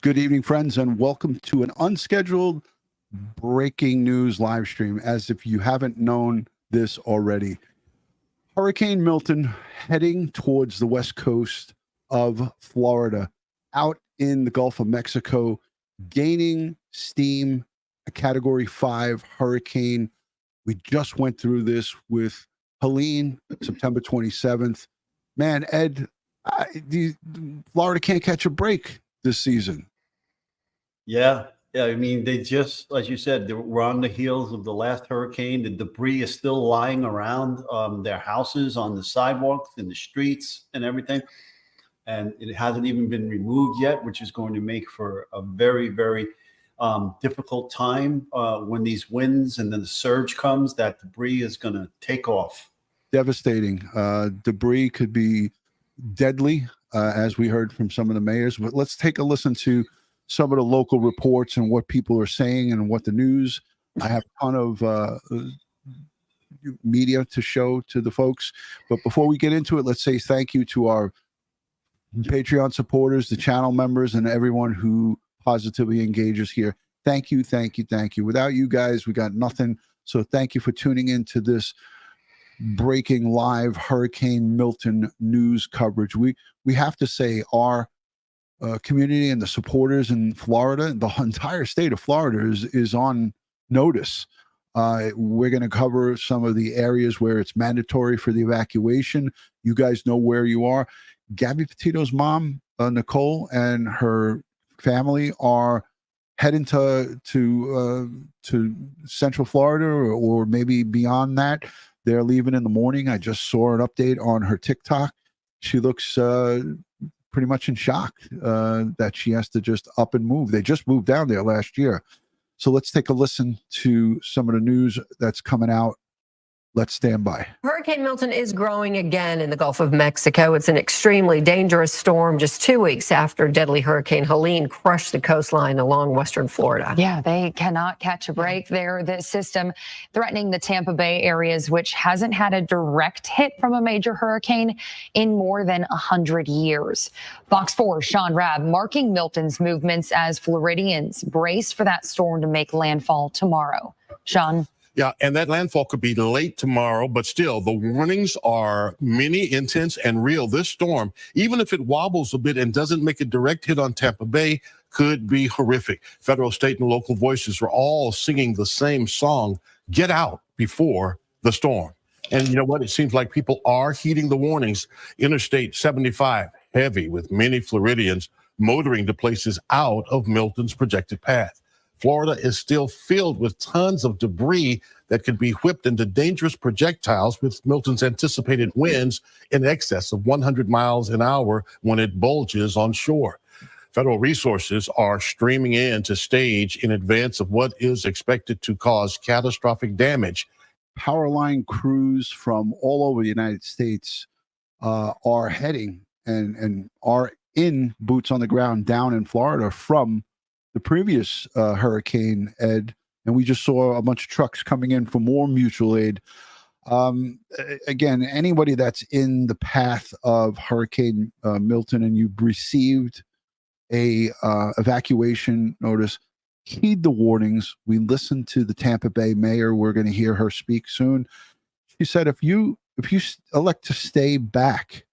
Good evening, friends, and welcome to an unscheduled breaking news live stream. As if you haven't known this already, Hurricane Milton heading towards the west coast of Florida, out in the Gulf of Mexico, gaining steam, a Category 5 hurricane. We just went through this with Helene, September 27th. Man, Ed, Florida can't catch a break this season. Yeah. I mean, they just, as you said, we're on the heels of the last hurricane. The debris is still lying around their houses, on the sidewalks, in the streets, and everything. And it hasn't even been removed yet, which is going to make for a very, very difficult time when these winds and then the surge comes. That debris is going to take off. Devastating. Debris could be deadly, as we heard from some of the mayors. But let's take a listen to some of the local reports and what people are saying and what the news. I have a ton of media to show to the folks. But before we get into it, let's say thank you to our Patreon supporters, the channel members, and everyone who positively engages here. Thank you, thank you, thank you. Without you guys, we got nothing. So thank you for tuning into this breaking live Hurricane Milton news coverage. We have to say our community and the supporters in Florida, the entire state of Florida is on notice. We're going to cover some of the areas where it's mandatory for the evacuation. You guys know where you are. Gabby Petito's mom, Nicole, and her family are heading to Central Florida or maybe beyond that. They're leaving in the morning. I just saw an update on her TikTok. She looks pretty much in shock that she has to just up and move. They just moved down there last year. So let's take a listen to some of the news that's coming out. Let's stand by. Hurricane Milton is growing again in the Gulf of Mexico. It's an extremely dangerous storm just 2 weeks after deadly Hurricane Helene crushed the coastline along western Florida. Yeah, they cannot catch a break there. The system threatening the Tampa Bay areas, which hasn't had a direct hit from a major hurricane in more than 100 years. Fox 4's Sean Rabb marking Milton's movements as Floridians brace for that storm to make landfall tomorrow. Sean? Yeah, and that landfall could be late tomorrow, but still, the warnings are many, intense, and real. This storm, even if it wobbles a bit and doesn't make a direct hit on Tampa Bay, could be horrific. Federal, state, and local voices are all singing the same song, Get Out Before the Storm. And you know what? It seems like people are heeding the warnings. Interstate 75, heavy, with many Floridians motoring to places out of Milton's projected path. Florida is still filled with tons of debris that could be whipped into dangerous projectiles with Milton's anticipated winds in excess of 100 miles an hour when it bulges on shore. Federal resources are streaming in to stage in advance of what is expected to cause catastrophic damage. Power line crews from all over the United States are heading and are in boots on the ground down in Florida from the previous hurricane, Ed, and we just saw a bunch of trucks coming in for more mutual aid. Again, anybody that's in the path of Hurricane Milton and you've received a evacuation notice, heed the warnings. We listened to the Tampa Bay mayor. We're going to hear her speak soon. She said, if you elect to stay back,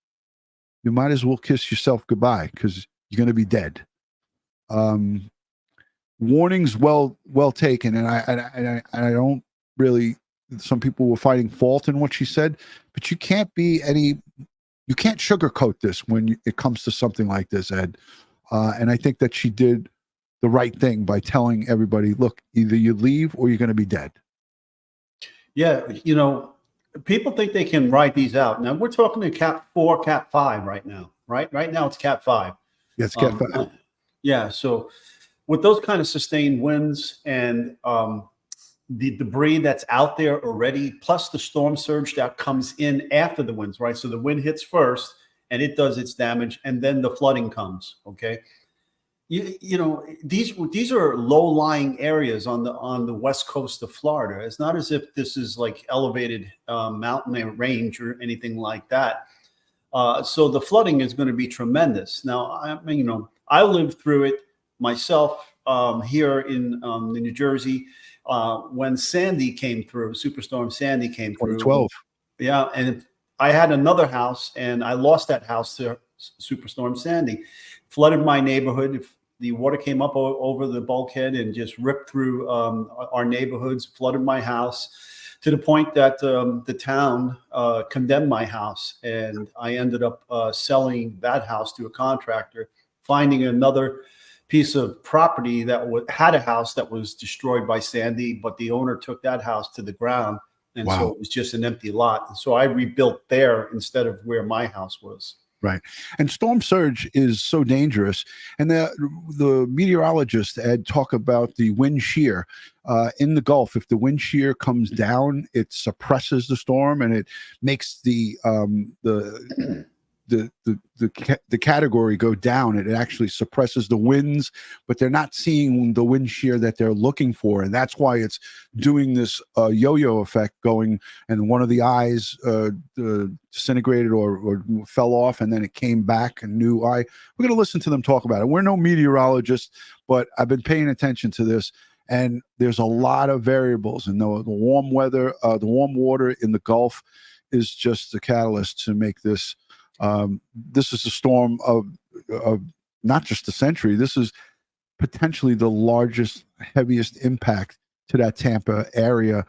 you might as well kiss yourself goodbye because you're going to be dead. Warnings well taken, and I don't really. Some people were finding fault in what she said, but you can't sugarcoat this when it comes to something like this, Ed. And I think that she did the right thing by telling everybody, look, either you leave or you're going to be dead. Yeah, you know, people think they can ride these out. Now we're talking to Cat 4, Cat 5 right now, right? Right now it's Cat 5. Yes, Cat 5. Yeah, so with those kind of sustained winds and the debris that's out there already, plus the storm surge that comes in after the winds, right? So the wind hits first and it does its damage, and then the flooding comes, okay? You know, these are low-lying areas on the west coast of Florida. It's not as if this is like elevated mountain range or anything like that. So the flooding is going to be tremendous. Now, I mean, you know, I lived through it. myself here in New Jersey when Sandy came through, Superstorm Sandy came through. 2012. Yeah, and I had another house, and I lost that house to Superstorm Sandy. Flooded my neighborhood. The water came up over the bulkhead and just ripped through our neighborhoods, flooded my house, to the point that the town condemned my house, and I ended up selling that house to a contractor, finding another piece of property that had a house that was destroyed by Sandy, but the owner took that house to the ground, and Wow. so it was just an empty lot. And so I rebuilt there instead of where my house was. Right. And storm surge is so dangerous. And the meteorologists, Ed, talk about the wind shear in the Gulf. If the wind shear comes down, it suppresses the storm, and it makes the category go down. It actually suppresses the winds, but they're not seeing the wind shear that they're looking for, and that's why it's doing this yo-yo effect, going, and one of the eyes disintegrated or fell off, and then it came back, a new eye. We're going to listen to them talk about it. We're no meteorologists, but I've been paying attention to this, and there's a lot of variables, and the warm weather, the warm water in the Gulf is just the catalyst to make this. This is a storm of not just a century. This is potentially the largest, heaviest impact to that Tampa area,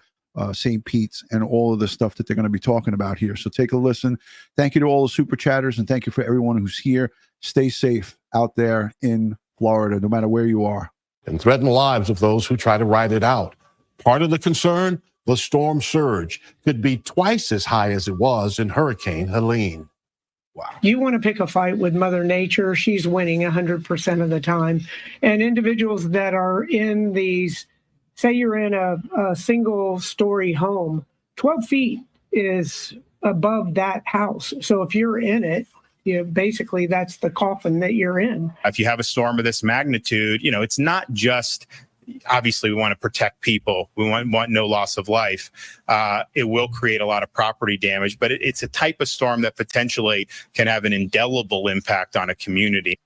St. Pete's, and all of the stuff that they're going to be talking about here. So take a listen. Thank you to all the super chatters, and thank you for everyone who's here. Stay safe out there in Florida, no matter where you are. And threaten the lives of those who try to ride it out. Part of the concern, the storm surge could be twice as high as it was in Hurricane Helene. Wow. You want to pick a fight with Mother Nature, she's winning 100% of the time. And individuals that are in these, say you're in a single story home, 12 feet is above that house. So if you're in it, basically that's the coffin that you're in. If you have a storm of this magnitude, it's not just, obviously we want to protect people. We want no loss of life. It will create a lot of property damage, but it's a type of storm that potentially can have an indelible impact on a community.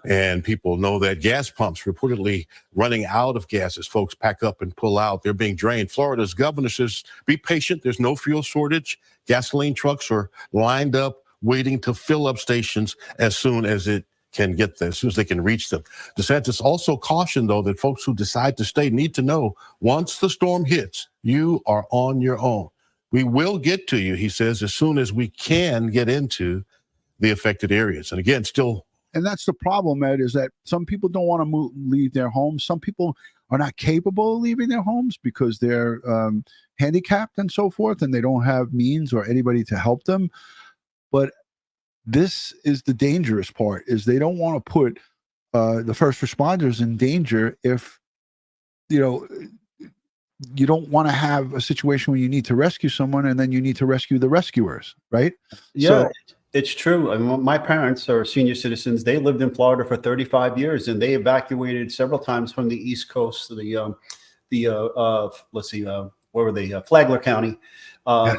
And people know that gas pumps reportedly running out of gas as folks pack up and pull out. They're being drained. Florida's governor says, be patient. There's no fuel shortage. Gasoline trucks are lined up, waiting to fill up stations as soon as it can get there, as soon as they can reach them. DeSantis also cautioned, though, that folks who decide to stay need to know once the storm hits, you are on your own. We will get to you, he says, as soon as we can get into the affected areas. And again, still. And that's the problem, Ed, is that some people don't want to leave their homes. Some people are not capable of leaving their homes because they're handicapped and so forth, and they don't have means or anybody to help them. But this is the dangerous part, is they don't want to put the first responders in danger if, you don't want to have a situation where you need to rescue someone and then you need to rescue the rescuers, right? Yeah, So, it's true. I mean, my parents are senior citizens. They lived in Florida for 35 years, and they evacuated several times from the East Coast to where were they? Flagler County.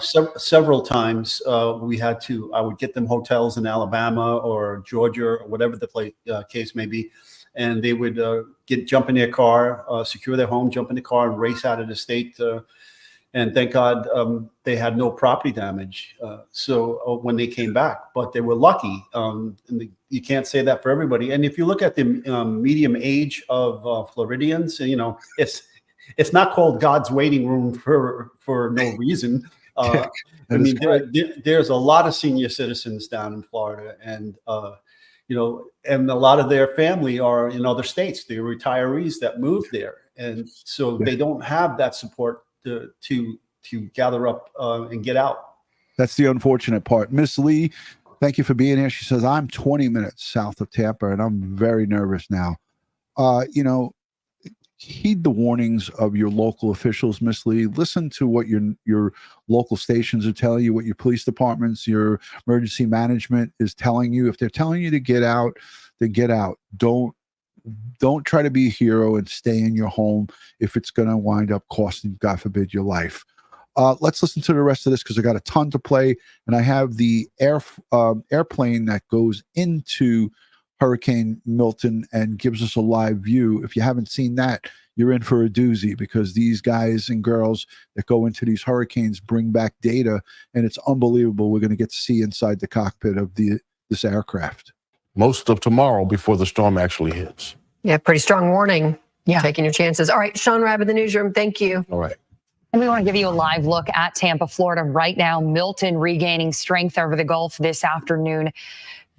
Several times I would get them hotels in Alabama or Georgia or whatever the case may be. And they would jump in their car, secure their home, jump in the car and race out of the state. And thank God they had no property damage. So when they came back, but they were lucky. You can't say that for everybody. And if you look at the medium age of Floridians, it's not called God's waiting room for no reason. I mean, there's a lot of senior citizens down in Florida, and and a lot of their family are in other states. They're retirees that moved there, and so they don't have that support to gather up and get out. that's the unfortunate part. Miss Lee, thank you for being here. She says, I'm 20 minutes south of Tampa, and I'm very nervous now. Heed the warnings of your local officials, Miss Lee. Listen to what your local stations are telling you, what your police departments, your emergency management is telling you. If they're telling you to get out, then get out. Don't try to be a hero and stay in your home if it's going to wind up costing, God forbid, your life. Let's listen to the rest of this because I got a ton to play, and I have the airplane that goes into Hurricane Milton and gives us a live view. If you haven't seen that, you're in for a doozy, because these guys and girls that go into these hurricanes bring back data, and it's unbelievable. We're going to get to see inside the cockpit of this aircraft. Most of tomorrow before the storm actually hits. Yeah, pretty strong warning. Yeah. Taking your chances. All right, Sean Rabb in the newsroom. Thank you. All right. And we want to give you a live look at Tampa, Florida right now. Milton regaining strength over the Gulf this afternoon.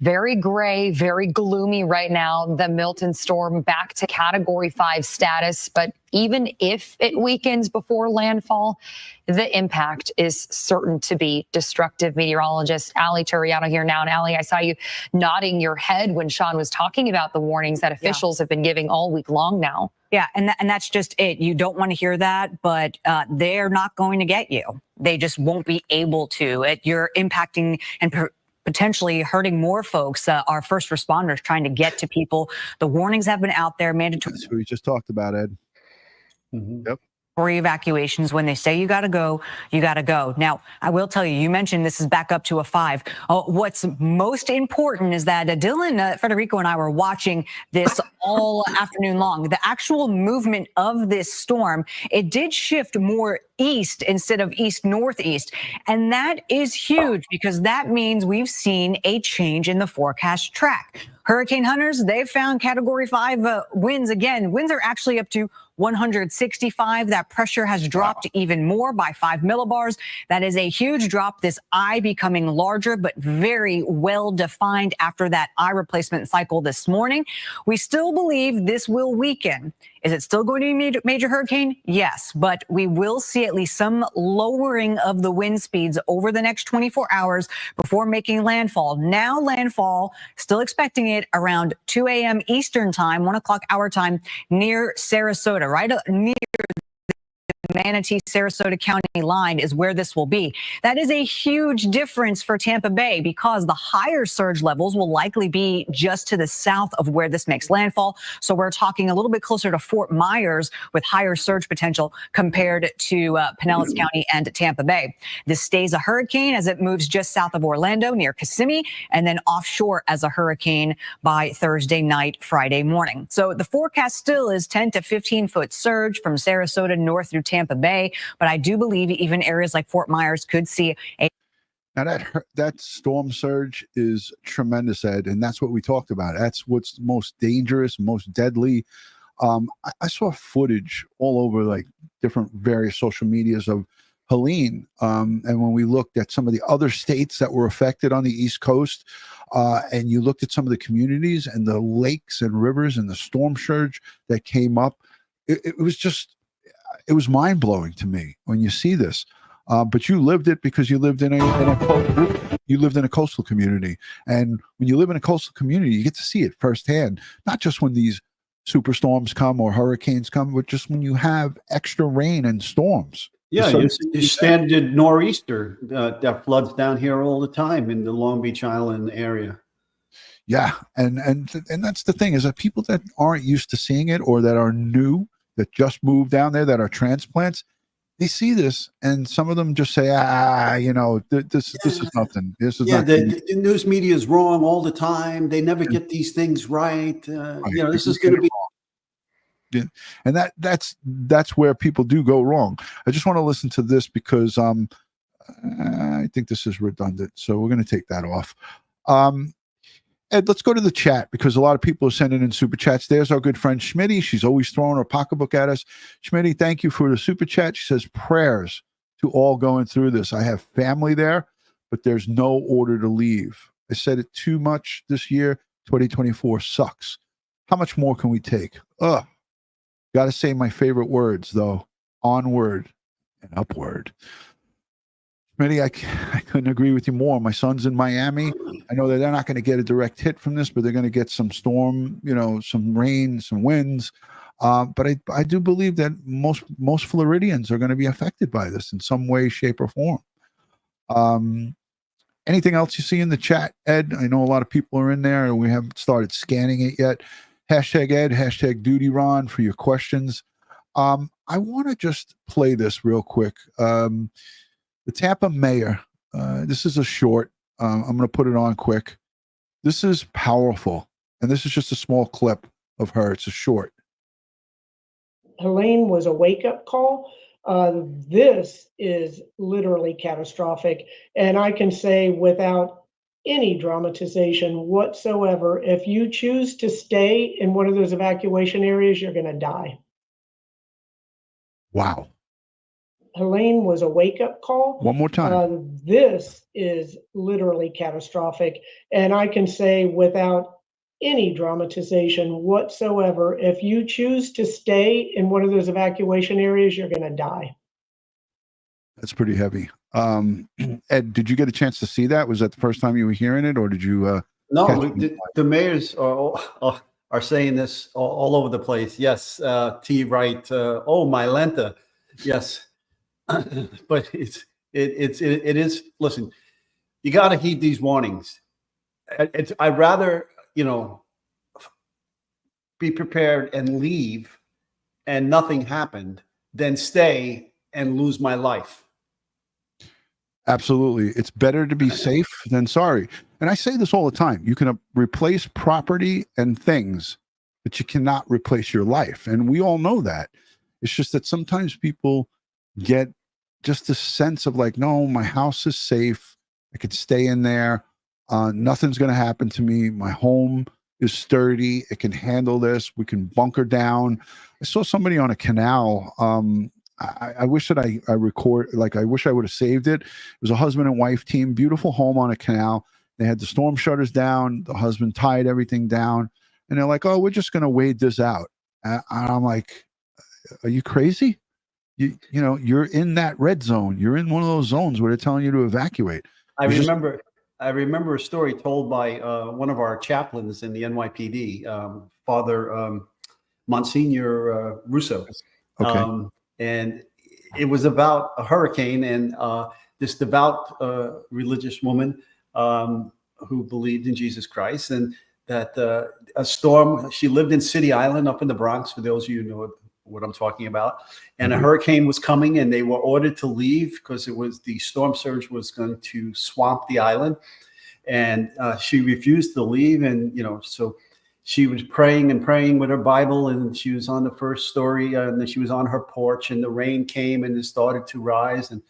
Very gray, very gloomy right now. The Milton storm back to Category 5 status. But even if it weakens before landfall, the impact is certain to be destructive. Meteorologist Allie Turiano here now. And Allie, I saw you nodding your head when Sean was talking about the warnings that officials have been giving all week long now. Yeah, and that's just it. You don't want to hear that, but they're not going to get you. They just won't be able to. You're impacting and potentially hurting more folks. Our first responders trying to get to people. The warnings have been out there. Mandatory. That's what we just talked about, Ed. Yep. Evacuations. When they say you got to go, you got to go. Now, I will tell you, you mentioned this is back up to a 5. What's most important is that Dylan, Federico, and I were watching this all afternoon long. The actual movement of this storm, it did shift more east instead of east-northeast. And that is huge, because that means we've seen a change in the forecast track. Hurricane hunters, they've found Category 5 winds again. Winds are actually up to 165. That pressure has dropped even more by 5 millibars. That is a huge drop. This eye becoming larger, but very well defined after that eye replacement cycle this morning. We still believe this will weaken. Is it still going to be a major hurricane? Yes, but we will see at least some lowering of the wind speeds over the next 24 hours before making landfall. Now landfall, still expecting it around 2 a.m. Eastern time, 1 o'clock our time, near Sarasota, right near Manatee, Sarasota County line is where this will be. That is a huge difference for Tampa Bay, because the higher surge levels will likely be just to the south of where this makes landfall. So we're talking a little bit closer to Fort Myers with higher surge potential compared to Pinellas County and Tampa Bay. This stays a hurricane as it moves just south of Orlando near Kissimmee, and then offshore as a hurricane by Thursday night, Friday morning. So the forecast still is 10 to 15 foot surge from Sarasota north through Tampa Bay, but I do believe even areas like Fort Myers could see a. Now that storm surge is tremendous, Ed, and that's what we talked about. That's what's most dangerous, most deadly. I saw footage all over, like, different various social medias of Helene, and when we looked at some of the other states that were affected on the East Coast, and you looked at some of the communities and the lakes and rivers and the storm surge that came up, it was mind-blowing to me when you see this. But you lived it, because you lived in a coastal community, and when you live in a coastal community, you get to see it firsthand. Not just when these superstorms come or hurricanes come, but just when you have extra rain and storms. Yeah, your standard nor'easter that floods down here all the time in the Long Beach Island area. Yeah, and that's the thing, is that people that aren't used to seeing it, or that are new, that just moved down there, that are transplants, they see this, and some of them just say, this is nothing. This is nothing. The news media is wrong all the time. They never get these things right. This is going to be. Yeah. And that's where people do go wrong. I just want to listen to this, because I think this is redundant, so we're going to take that off. Ed, let's go to the chat, because a lot of people are sending in super chats. There's our good friend Schmitty. She's always throwing her pocketbook at us. Schmitty, thank you for the super chat. She says, prayers to all going through this. I have family there, but there's no order to leave. I said it too much this year. 2024 sucks. How much more can we take? Got to say my favorite words, though. Onward and upward. Schmitty, I couldn't agree with you more. My son's in Miami. I know that they're not going to get a direct hit from this, but they're going to get some storm, some rain, some winds. But I do believe that most Floridians are going to be affected by this in some way, shape, or form. Anything else you see in the chat, Ed? I know a lot of people are in there, and we haven't started scanning it yet. Hashtag Ed, hashtag DutyRon for your questions. I want to just play this real quick. The Tampa mayor, this is a short. I'm going to put it on quick. This is powerful. And this is just a small clip of her. It's a short. Helene was a wake-up call. This is literally catastrophic. And I can say without any dramatization whatsoever, if you choose to stay in one of those evacuation areas, you're going to die. Wow. Helene was a wake-up call. One more time. This is literally catastrophic. And I can say without any dramatization whatsoever, if you choose to stay in one of those evacuation areas, you're going to die. That's pretty heavy. Ed, did you get a chance to see that? Was that the first time you were hearing it, or did you? No, the mayors are saying this all over the place. Yes, T. Wright. Oh, my Lenta. Yes, but it is. Listen, you got to heed these warnings. I'd rather be prepared and leave, and nothing happened, than stay and lose my life. Absolutely. It's better to be safe than sorry. And I say this all the time. You can replace property and things, but you cannot replace your life. And we all know that. It's just that sometimes people get just a sense of like, no, my house is safe. I could stay in there. Nothing's going to happen to me. My home is sturdy. It can handle this. We can bunker down. I saw somebody on a canal. I wish that I wish I would have saved it. It was a husband and wife team, beautiful home on a canal. They had the storm shutters down. The husband tied everything down, and they're like, "Oh, we're just going to wait this out." And I'm like, "Are you crazy? You're in that red zone. You're in one of those zones where they're telling you to evacuate." I remember a story told by one of our chaplains in the NYPD, Father Monsignor Russo. Okay. And it was about a hurricane, and this devout religious woman who believed in Jesus Christ, and that a storm. She lived in City Island up in the Bronx, for those of you who know what I'm talking about. And a hurricane was coming, and they were ordered to leave because the storm surge was going to swamp the island. And she refused to leave, and so she was praying and praying with her Bible, and she was on the first story, and then she was on her porch, and the rain came and it started to rise, and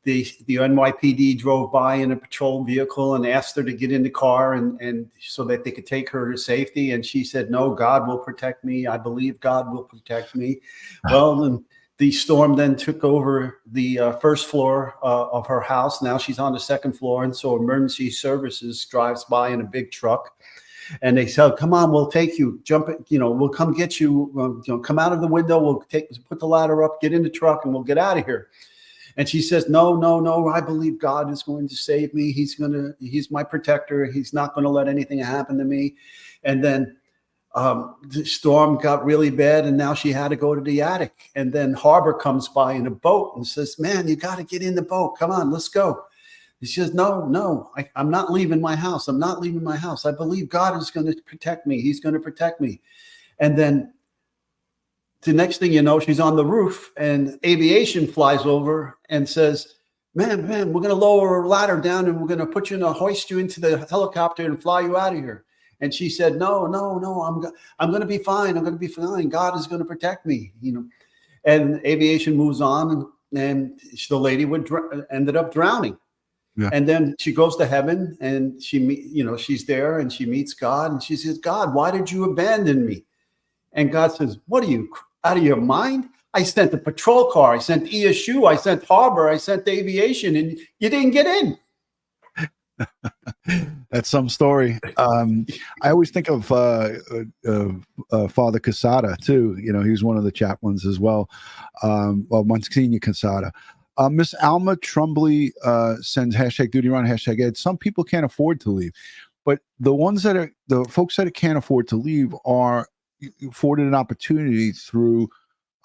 the NYPD drove by in a patrol vehicle and asked her to get in the car and so that they could take her to safety. And she said, "No, God will protect me. I believe God will protect me." Well, then the storm then took over the first floor of her house. Now she's on the second floor, and so emergency services drives by in a big truck. And they said, "Come on, we'll take you. Jump it. We'll come get you. Come out of the window. We'll put the ladder up, get in the truck, and we'll get out of here." And she says, "No, no, no. I believe God is going to save me. He's my protector. He's not going to let anything happen to me." And then the storm got really bad, and now she had to go to the attic. And then Harbor comes by in a boat and says, "Man, you got to get in the boat. Come on, let's go." She says, "No, I'm not leaving my house. I'm not leaving my house. I believe God is going to protect me. He's going to protect me." And then the next thing you know, she's on the roof, and Aviation flies over and says, man, we're going to lower a ladder down, and we're going to hoist you into the helicopter and fly you out of here." And she said, no, I'm going to be fine. I'm going to be fine. God is going to protect me, And Aviation moves on, and the lady ended up drowning. Yeah. And then she goes to heaven, and she's there, and she meets God, and she says, "God, why did you abandon me?" And God says, "What are you, out of your mind? I sent a patrol car, I sent ESU, I sent Harbor, I sent Aviation, and you didn't get in." That's some story. I always think of Father Casada too. He was one of the chaplains as well. Monsignor Casada. Miss Alma Trumbly sends #DutyRon, #Ed. Some people can't afford to leave, but the folks that can't afford to leave are afforded an opportunity through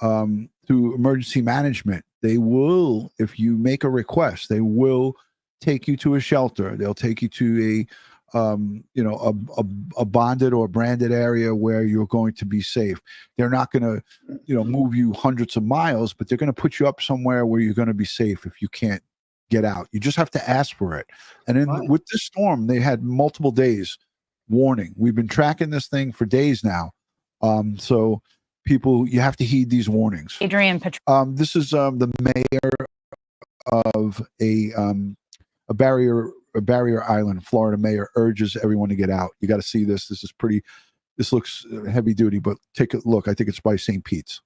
emergency management. They will, if you make a request, they will take you to a shelter. They'll take you to a bonded or branded area where you're going to be safe. They're not going to, move you hundreds of miles, but they're going to put you up somewhere where you're going to be safe if you can't get out. You just have to ask for it. And then with this storm, they had multiple days warning. We've been tracking this thing for days now. So people, you have to heed these warnings. Adrian, this is the mayor of a barrier island. Florida mayor urges everyone to get out. You got to see this. This looks heavy duty, but take a look. I think it's by St. Pete's.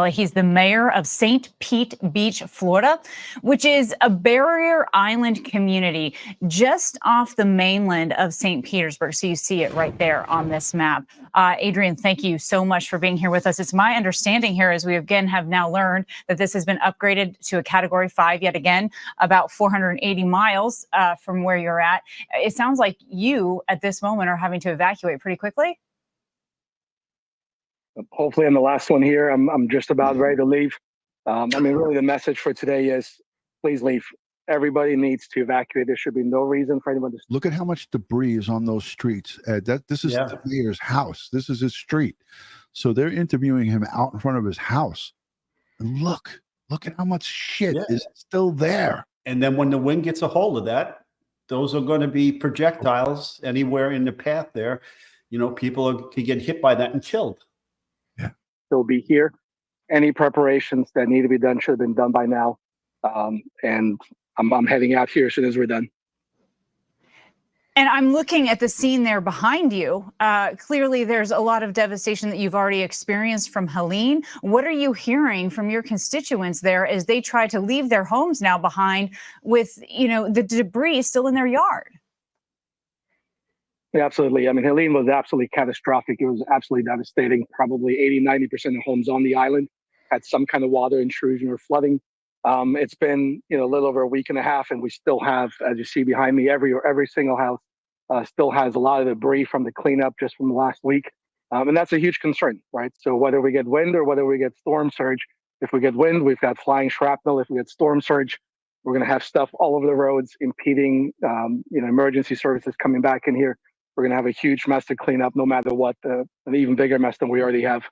He's the mayor of St. Pete Beach, Florida, which is a barrier island community just off the mainland of St. Petersburg. So you see it right there on this map. Adrian, thank you so much for being here with us. It's my understanding here, as we again have now learned, that this has been upgraded to a Category 5 yet again, about 480 miles from where you're at. It sounds like you, at this moment, are having to evacuate pretty quickly. Hopefully I'm the last one here. I'm just about ready to leave. I mean, really the message for today is please leave. Everybody needs to evacuate. There should be no reason for anyone to. Look at how much debris is on those streets. This is the mayor's house. This is his street. So they're interviewing him out in front of his house. And look at how much shit is still there. And then when the wind gets a hold of that, those are going to be projectiles anywhere in the path there. You know, people could get hit by that and killed. Still be here. Any preparations that need to be done should have been done by now. And I'm heading out here as soon as we're done. And I'm looking at the scene there behind you. Clearly, there's a lot of devastation that you've already experienced from Helene. What are you hearing from your constituents there as they try to leave their homes now behind with, you know, the debris still in their yard? Yeah, absolutely. I mean, Helene was absolutely catastrophic. It was absolutely devastating. Probably 80-90% of homes on the island had some kind of water intrusion or flooding. It's been, you know, a little over a week and a half, and we still have, as you see behind me, every single house still has a lot of debris from the cleanup just from the last week. And that's a huge concern, right? So whether we get wind or whether we get storm surge, if we get wind, we've got flying shrapnel. If we get storm surge, we're going to have stuff all over the roads impeding, emergency services coming back in here. We're going to have a huge mess to clean up, no matter what, an even bigger mess than we already have.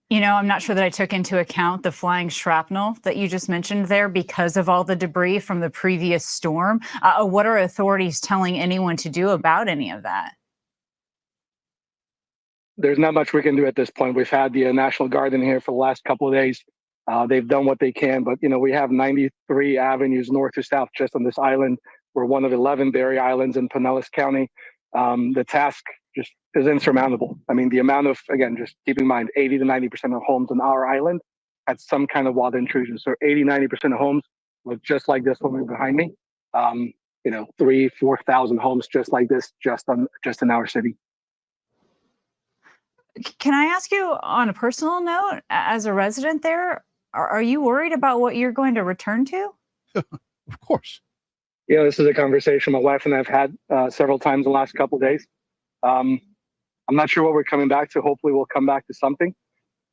You know, I'm not sure that I took into account the flying shrapnel that you just mentioned there because of all the debris from the previous storm. What are authorities telling anyone to do about any of that? There's not much we can do at this point. We've had the National Guard in here for the last couple of days. They've done what they can, but, you know, we have 93 avenues north to south just on this island. We're one of 11 barrier islands in Pinellas County. The task just is insurmountable. I mean, the amount of, again, just keep in mind, 80-90% of homes on our island had some kind of water intrusion. So 80-90% of homes look just like this one behind me. 3,000-4,000 homes just like this, just in our city. Can I ask you on a personal note, as a resident there, are you worried about what you're going to return to? Of course. Yeah, this is a conversation my wife and I have had several times in the last couple of days. I'm not sure what we're coming back to. Hopefully we'll come back to something.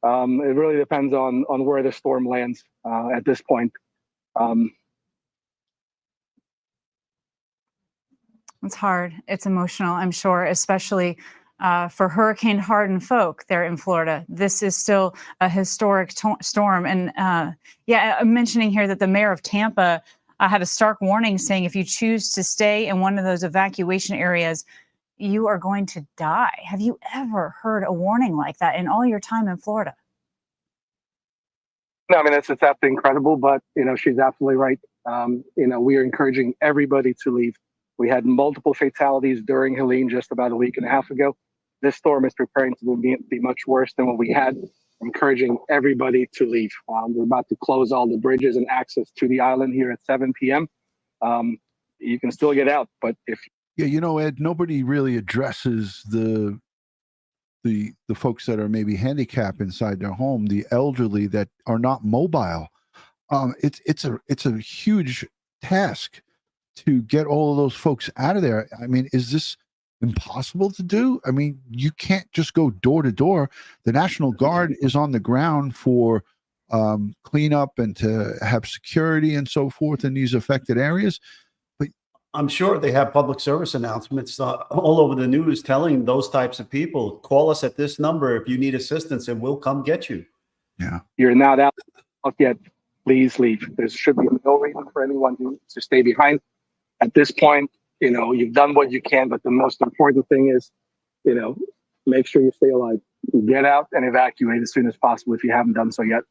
It really depends on where the storm lands at this point. It's hard. It's emotional, I'm sure, especially for hurricane hardened folk there in Florida. This is still a historic storm. And I'm mentioning here that the mayor of Tampa had a stark warning saying if you choose to stay in one of those evacuation areas, you are going to die. Have you ever heard a warning like that in all your time in Florida? No, I mean, it's absolutely incredible, but, you know, she's absolutely right. We are encouraging everybody to leave. We had multiple fatalities during Helene just about a week and a half ago. This storm is preparing to be much worse than what we had. Encouraging everybody to leave. We're about to close all the bridges and access to the island here at 7 p.m. You can still get out, but if Ed, nobody really addresses the folks that are maybe handicapped inside their home, the elderly that are not mobile. It's a huge task to get all of those folks out of there. I mean, is this impossible to do? I mean, you can't just go door to door. The National Guard is on the ground for cleanup and to have security and so forth in these affected areas. But I'm sure they have public service announcements all over the news telling those types of people, call us at this number if you need assistance and we'll come get you. Yeah. You're not out yet, please leave. There should be no reason for anyone to stay behind. At this point, you've done what you can, but the most important thing is, make sure you stay alive. Get out and evacuate as soon as possible if you haven't done so yet.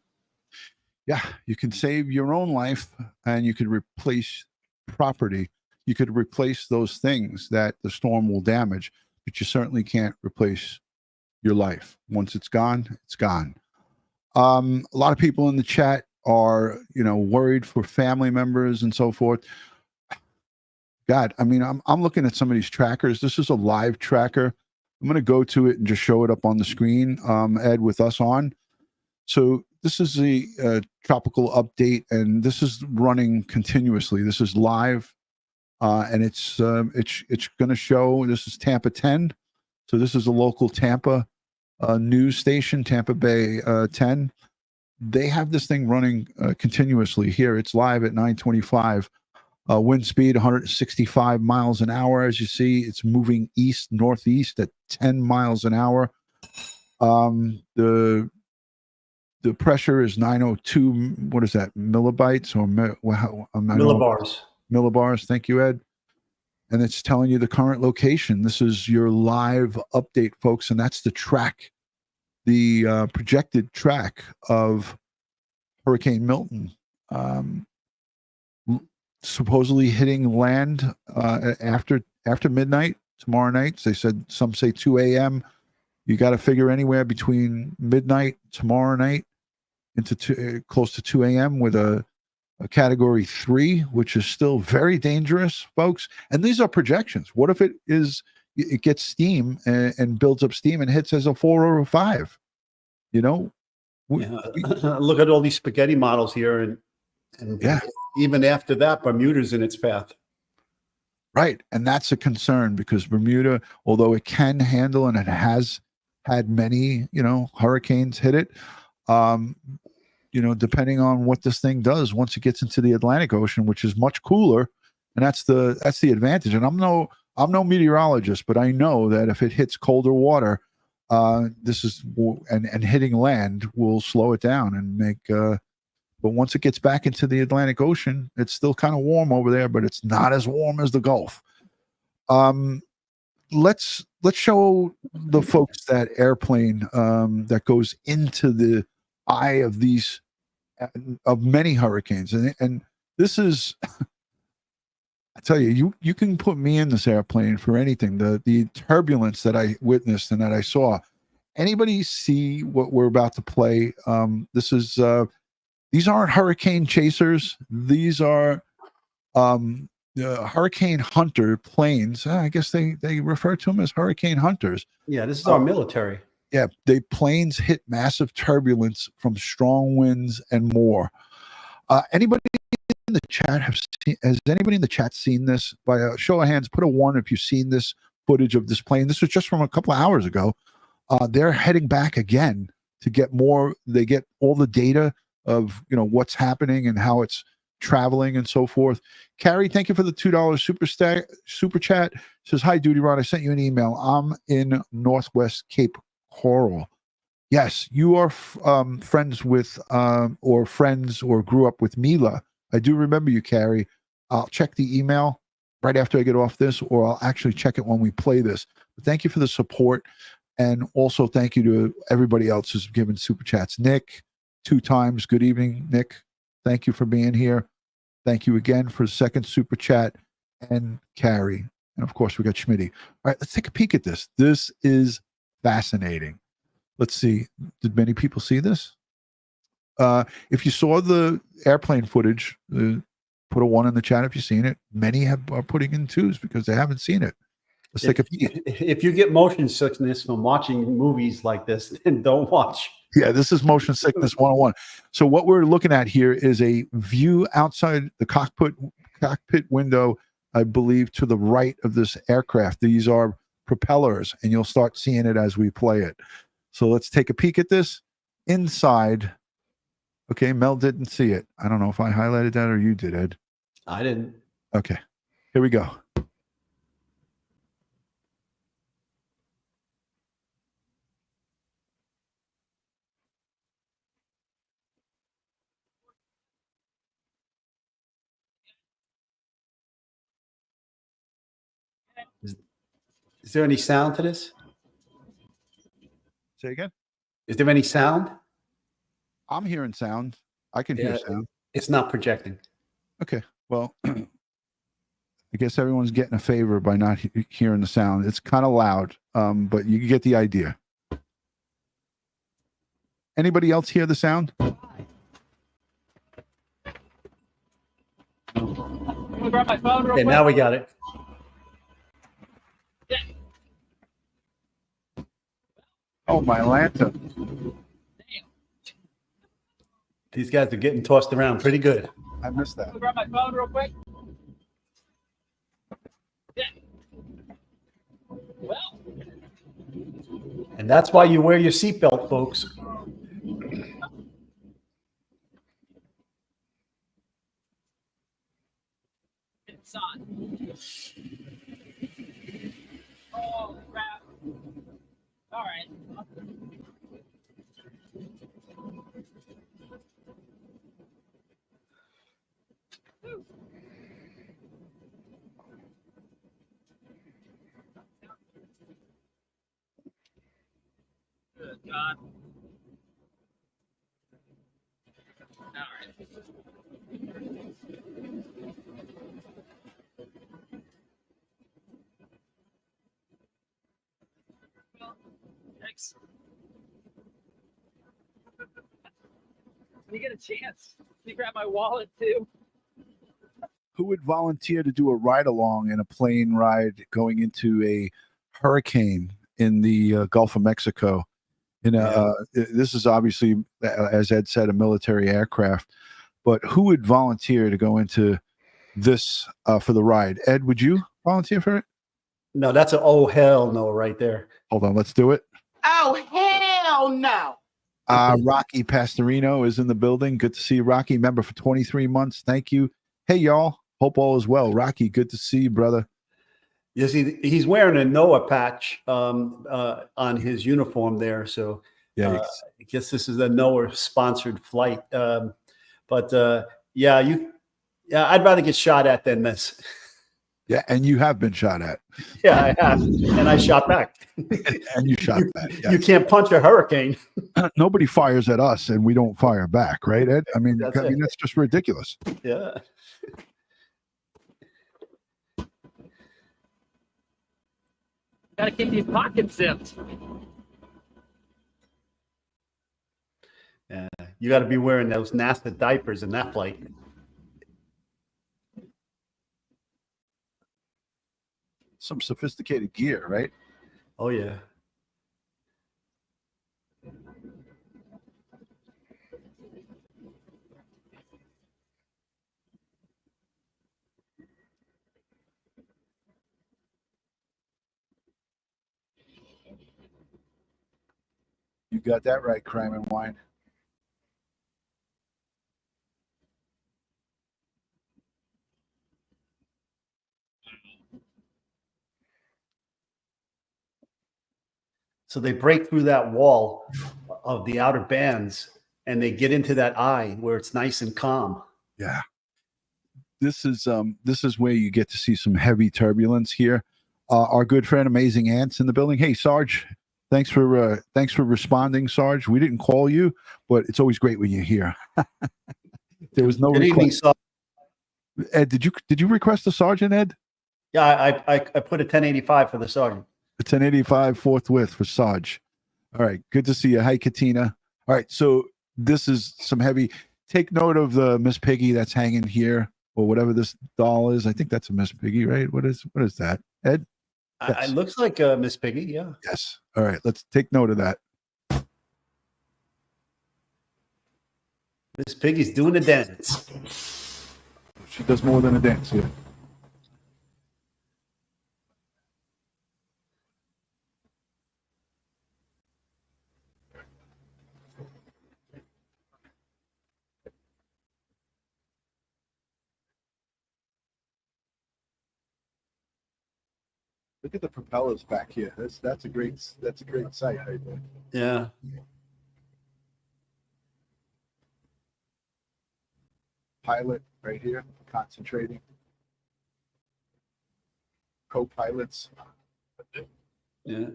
Yeah, you can save your own life and you could replace property. You could replace those things that the storm will damage, but you certainly can't replace your life. Once it's gone, it's gone. A lot of people in the chat are, worried for family members and so forth. God, I mean, I'm looking at some of these trackers. This is a live tracker. I'm going to go to it and just show it up on the screen, Ed, with us on. So this is the tropical update, and this is running continuously. This is live, and it's going to show. This is Tampa 10. So this is a local Tampa news station, Tampa Bay 10. They have this thing running continuously here. It's live at 9:25. Wind speed 165 miles an hour. As you see, it's moving east northeast at 10 miles an hour. The pressure is 902. What is that? Millibites or Millibars. Millibars. Thank you, Ed. And it's telling you the current location. This is your live update, folks, and that's the track, the projected track of Hurricane Milton. Supposedly hitting land after midnight tomorrow night. They said, some say 2 a.m. You got to figure anywhere between midnight tomorrow night into close to 2 a.m. with a category 3, which is still very dangerous, folks. And these are projections. What if it gets steam and builds up steam and hits as a 4 or a 5? Look at all these spaghetti models here, and yeah. Even after that, Bermuda's in its path. Right. And that's a concern because Bermuda, although it can handle, and it has had many, hurricanes hit it, depending on what this thing does once it gets into the Atlantic Ocean, which is much cooler. And that's the advantage. And I'm no meteorologist, but I know that if it hits colder water, and hitting land will slow it down and make, but once it gets back into the Atlantic Ocean, it's still kind of warm over there, but it's not as warm as the Gulf. Let's show the folks that airplane that goes into the eye of these of many hurricanes, and this is. I tell you, you can put me in this airplane for anything. The turbulence that I witnessed and that I saw. Anybody see what we're about to play? This is. These aren't hurricane chasers. These are hurricane hunter planes. I guess they refer to them as hurricane hunters. Yeah, this is our military. Yeah, planes hit massive turbulence from strong winds and more. Anybody in the chat has anybody in the chat seen this? By a show of hands, put a 1 if you've seen this footage of this plane. This was just from a couple of hours ago. They're heading back again to get more. They get all the data of what's happening and how it's traveling and so forth. Carrie, thank you for the $2 super chat. Says, hi, DutyRon. I sent you an email. I'm in Northwest Cape Coral. Yes, you are friends with or grew up with Mila. I do remember you, Carrie. I'll check the email right after I get off this, or I'll actually check it when we play this. But thank you for the support. And also thank you to everybody else who's given super chats. Nick, 2 times. Good evening, Nick. Thank you for being here. Thank you again for the second super chat. And Carrie. And of course, we got Schmitty. All right, let's take a peek at this. This is fascinating. Let's see. Did many people see this? If you saw the airplane footage, put a 1 in the chat if you've seen it. Many are putting in 2s because they haven't seen it. Let's take a peek. If you get motion sickness from watching movies like this, then don't watch. Yeah, this is motion sickness 101. So what we're looking at here is a view outside the cockpit window, I believe, to the right of this aircraft. These are propellers, and you'll start seeing it as we play it. So let's take a peek at this inside. Okay, Mel didn't see it. I don't know if I highlighted that or you did, Ed. I didn't. Okay, here we go. Is there any sound to this? Say again. Is there any sound? I'm hearing sound. I can hear sound. It's not projecting. Okay. Well, I guess everyone's getting a favor by not hearing the sound. It's kind of loud, but you get the idea. Anybody else hear the sound? Grab my phone real Okay, quick. now we got it. Oh, my Lanta. These guys are getting tossed around pretty good. I missed that. Grab my phone real quick. Yeah. Well. And that's why you wear your seatbelt, folks. It's on. Oh, crap. All right. Good God. All right. Thanks. When you get a chance, can you grab my wallet too? Who would volunteer to do a ride along in a plane ride going into a hurricane in the Gulf of Mexico? This is obviously, as Ed said, a military aircraft, but who would volunteer to go into this for the ride? Ed, would you volunteer for it? No, that's a oh hell no right there. Hold on, let's do it. Oh, hell no. Rocky Pastorino is in the building. Good to see you, Rocky. Member for 23 months. Thank you. Hey, y'all. Hope all is well. Rocky, good to see you, brother. You see, he's wearing a NOAA patch on his uniform there. So Yeah, I guess this is a NOAA sponsored flight. I'd rather get shot at than this. yeah, and you have been shot at. Yeah, I have. And I shot back. And you shot back. Yes. You can't punch a hurricane. Nobody fires at us and we don't fire back, right, Ed? I mean, that's just ridiculous. Yeah. Gotta keep these pockets zipped. Yeah. You got to be wearing those NASA diapers in that flight. Some sophisticated gear, right? Oh, yeah. You got that right, Crime and Wine. So they break through that wall of the outer bands and they get into that eye where it's nice and calm. Yeah. This is where you get to see some heavy turbulence here. Our good friend Amazing Ants in the building. Hey, Sarge, thanks for responding, Sarge. We didn't call you, but it's always great when you're here. There was no Good evening, request. Sarge. Ed, did you request a sergeant, Ed? Yeah, I put a 1085 for the sergeant. A 1085 forthwith for Sarge. All right, good to see you. Hi, Katina. All right, so this is some heavy. Take note of the Miss Piggy that's hanging here, or whatever this doll is. I think that's a Miss Piggy, right? What is that, Ed? Yes. It looks like Miss Piggy, yeah. Yes. All right, let's take note of that. Miss Piggy's doing the dance. She does more than a dance here. Look at the propellers back here. That's a great sight right there. Yeah. Pilot right here, concentrating. co-pilots. Yeah.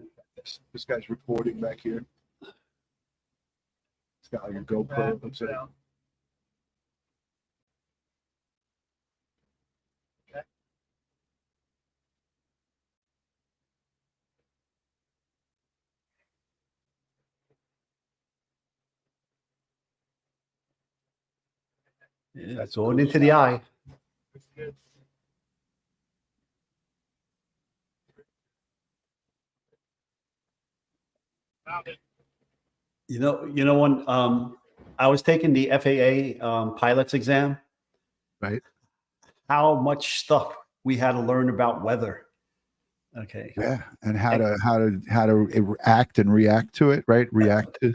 This guy's recording back here. It's got like a GoPro. It looks like. Yeah, that's going into the eye. When I was taking the FAA pilot's exam, Right. how much stuff we had to learn about weather. Okay. Yeah, and how to act and react to it, right? React to.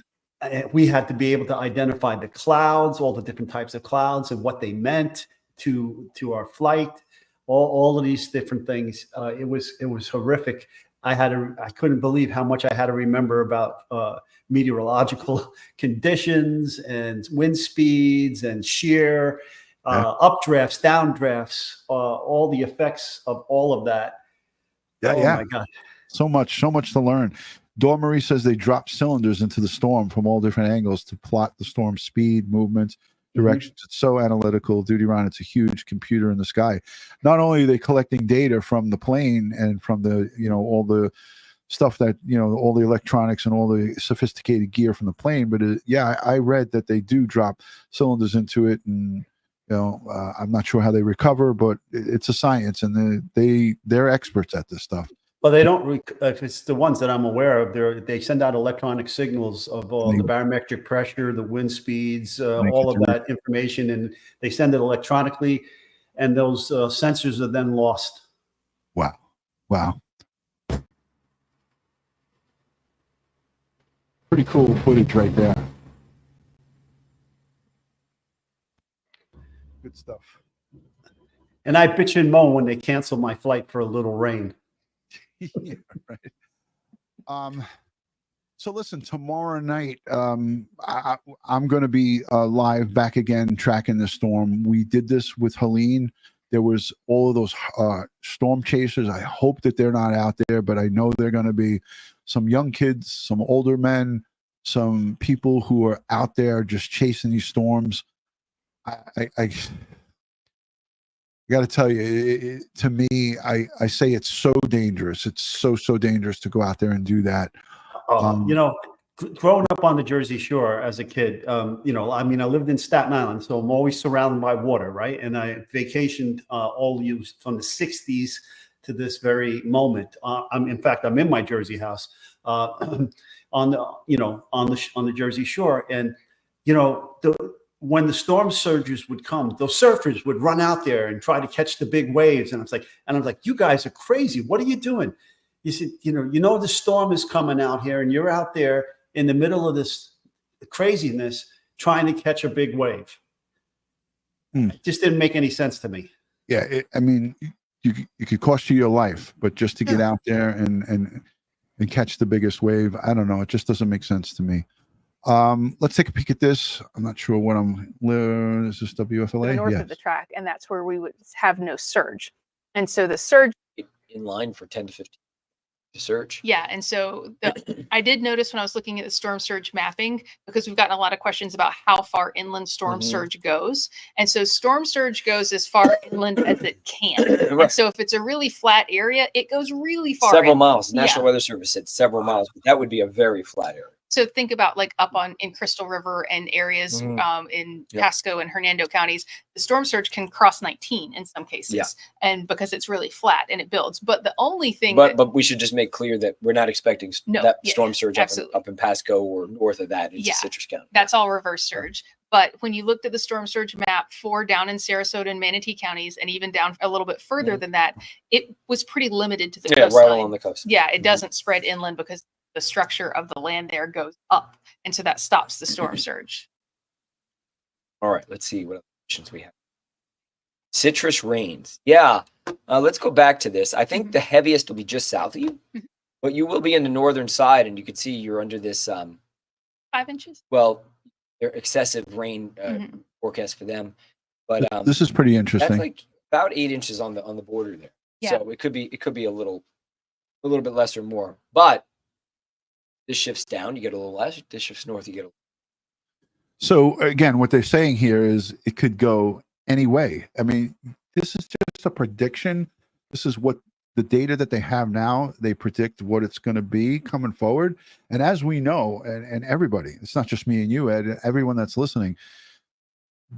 We had to be able to identify the clouds, all the different types of clouds, and what they meant to our flight. All of these different things. It was horrific. I couldn't believe how much I had to remember about meteorological conditions and wind speeds and shear, updrafts, downdrafts, all the effects of all of that. Yeah, oh yeah. my God. So much to learn. Dawn Marie says they dropped cylinders into the storm from all different angles to plot the storm's speed, movements, directions. It's so analytical. DutyRon, it's a huge computer in the sky. Not only are they collecting data from the plane and from the, all the stuff that, all the electronics and all the sophisticated gear from the plane, but I read that they do drop cylinders into it, and I'm not sure how they recover, but it's a science, and they're experts at this stuff. Well, they don't. It's the ones that I'm aware of. They send out electronic signals of the barometric pressure, the wind speeds, all of that information, and they send it electronically, and those sensors are then lost. Wow. Pretty cool footage right there. Good stuff. And I bitch and moan when they cancel my flight for a little rain. Yeah, right. So listen, tomorrow night, I'm going to be live back again, tracking the storm. We did this with Helene. There was all of those storm chasers. I hope that they're not out there, but I know they're going to be some young kids, some older men, some people who are out there just chasing these storms. I got to tell you, to me, I say it's so dangerous. It's so dangerous to go out there and do that. Growing up on the Jersey Shore as a kid, I lived in Staten Island, so I'm always surrounded by water, right? And I vacationed from the 60s to this very moment. I'm in my Jersey house on the Jersey Shore, and when the storm surges would come, those surfers would run out there and try to catch the big waves. And I'm like, you guys are crazy. What are you doing? You said, the storm is coming out here, and you're out there in the middle of this craziness trying to catch a big wave. It just didn't make any sense to me. Yeah. It could cost you your life, but just to get out there and catch the biggest wave, I don't know. It just doesn't make sense to me. Let's take a peek at this. I'm not sure what is this WFLA? North of the track, and that's where we would have no surge. And so the surge in line for 10 to 15 to surge. Yeah, and so I did notice when I was looking at the storm surge mapping, because we've gotten a lot of questions about how far inland storm surge goes. And so storm surge goes as far inland as it can. Right. And so if it's a really flat area, it goes really far. Several miles. National Weather Service said several miles, but that would be a very flat area. So think about like up in Crystal River and areas in Pasco and Hernando counties, the storm surge can cross 19 in some cases, and because it's really flat and it builds. But the only thing, but we should just make clear that we're not expecting storm surge up in Pasco or north of that into Citrus County. That's all reverse surge. But when you looked at the storm surge map for down in Sarasota and Manatee counties, and even down a little bit further than that, it was pretty limited to the coastline. Right along the coast. Yeah, it doesn't spread inland because the structure of the land there goes up, and so that stops the storm surge. All right, let's see what other questions we have. Citrus rains. Yeah, let's go back to this. I think the heaviest will be just south of you, but you will be in the northern side, and you can see you're under this 5 inches. Well, they're excessive rain forecast for them, but this is pretty interesting. That's like about 8 inches on the border there. Yeah. So it could be a little bit less or more. But this shifts down, you get a little less. This shifts north, you get a little. So again, what they're saying here is it could go any way. I mean, this is just a prediction. This is what the data that they have now. They predict what it's going to be coming forward. And as we know, and everybody, it's not just me and you, Ed, everyone that's listening,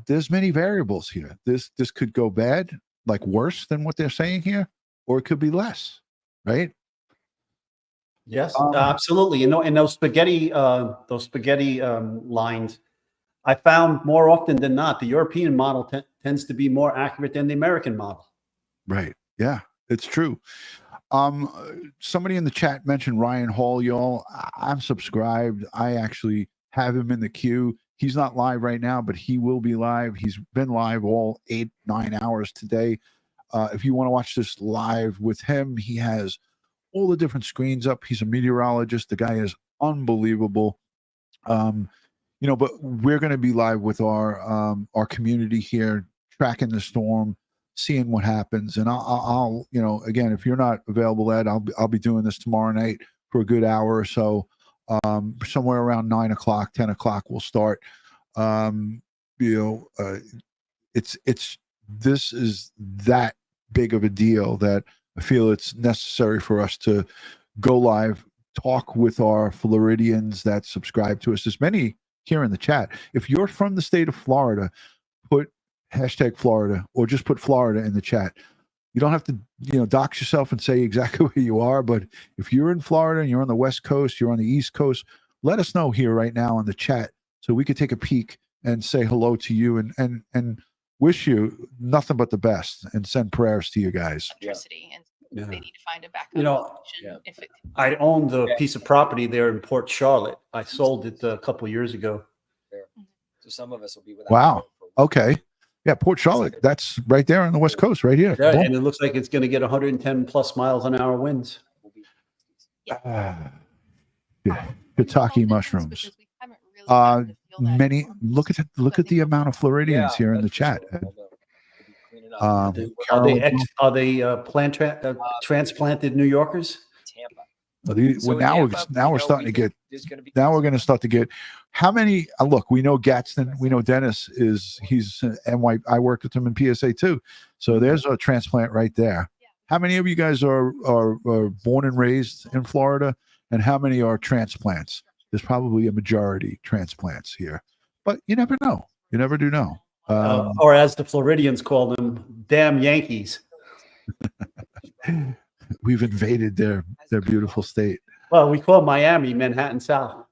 there's many variables here. This could go bad, like worse than what they're saying here, or it could be less, right? Yes, absolutely. You know, and those spaghetti lines, I found more often than not, the European model tends to be more accurate than the American model. Right. Yeah, it's true. Somebody in the chat mentioned Ryan Hall, y'all. I'm subscribed. I actually have him in the queue. He's not live right now, but he will be live. He's been live all 8-9 hours today. If you want to watch this live with him, he has all the different screens up. He's a meteorologist. The guy is unbelievable. You know, but we're going to be live with our community here, tracking the storm, seeing what happens. And I'll you know, again, if you're not available, Ed, I'll be doing this tomorrow night for a good hour or so. Somewhere around 9 o'clock, 10 o'clock, we'll start. You know, this is that big of a deal that I feel it's necessary for us to go live, talk with our Floridians that subscribe to us. There's many here in the chat. If you're from the state of Florida, put hashtag Florida or just put Florida in the chat. You don't have to, you know, dox yourself and say exactly where you are, but if you're in Florida and you're on the West Coast, you're on the East Coast, let us know here right now in the chat so we could take a peek and say hello to you and wish you nothing but the best and send prayers to you guys. Electricity, and they need to find a backup You know, solution. If it, I owned a piece of property there in Port Charlotte. I sold it a couple of years ago. So some of us will be without. Wow. Okay. Yeah, Port Charlotte. That's right there on the West Coast, right here. Yeah, Boom. and it looks like it's going to get 110 plus miles an hour winds. Yeah. Shiitake mushrooms. Many look at the amount of Floridians here in the chat. Are they transplanted New Yorkers? Now we're starting to get. Now we're going to start to get. How many? Look, we know Gadsden. We know Dennis he's NY. I worked with him in PSA too. So there's a transplant right there. How many of you guys are born and raised in Florida, and how many are transplants? There's probably a majority transplants here, but you never know. You never do know. Or as the Floridians call them, damn Yankees. We've invaded their beautiful state. Well, we call Miami Manhattan South.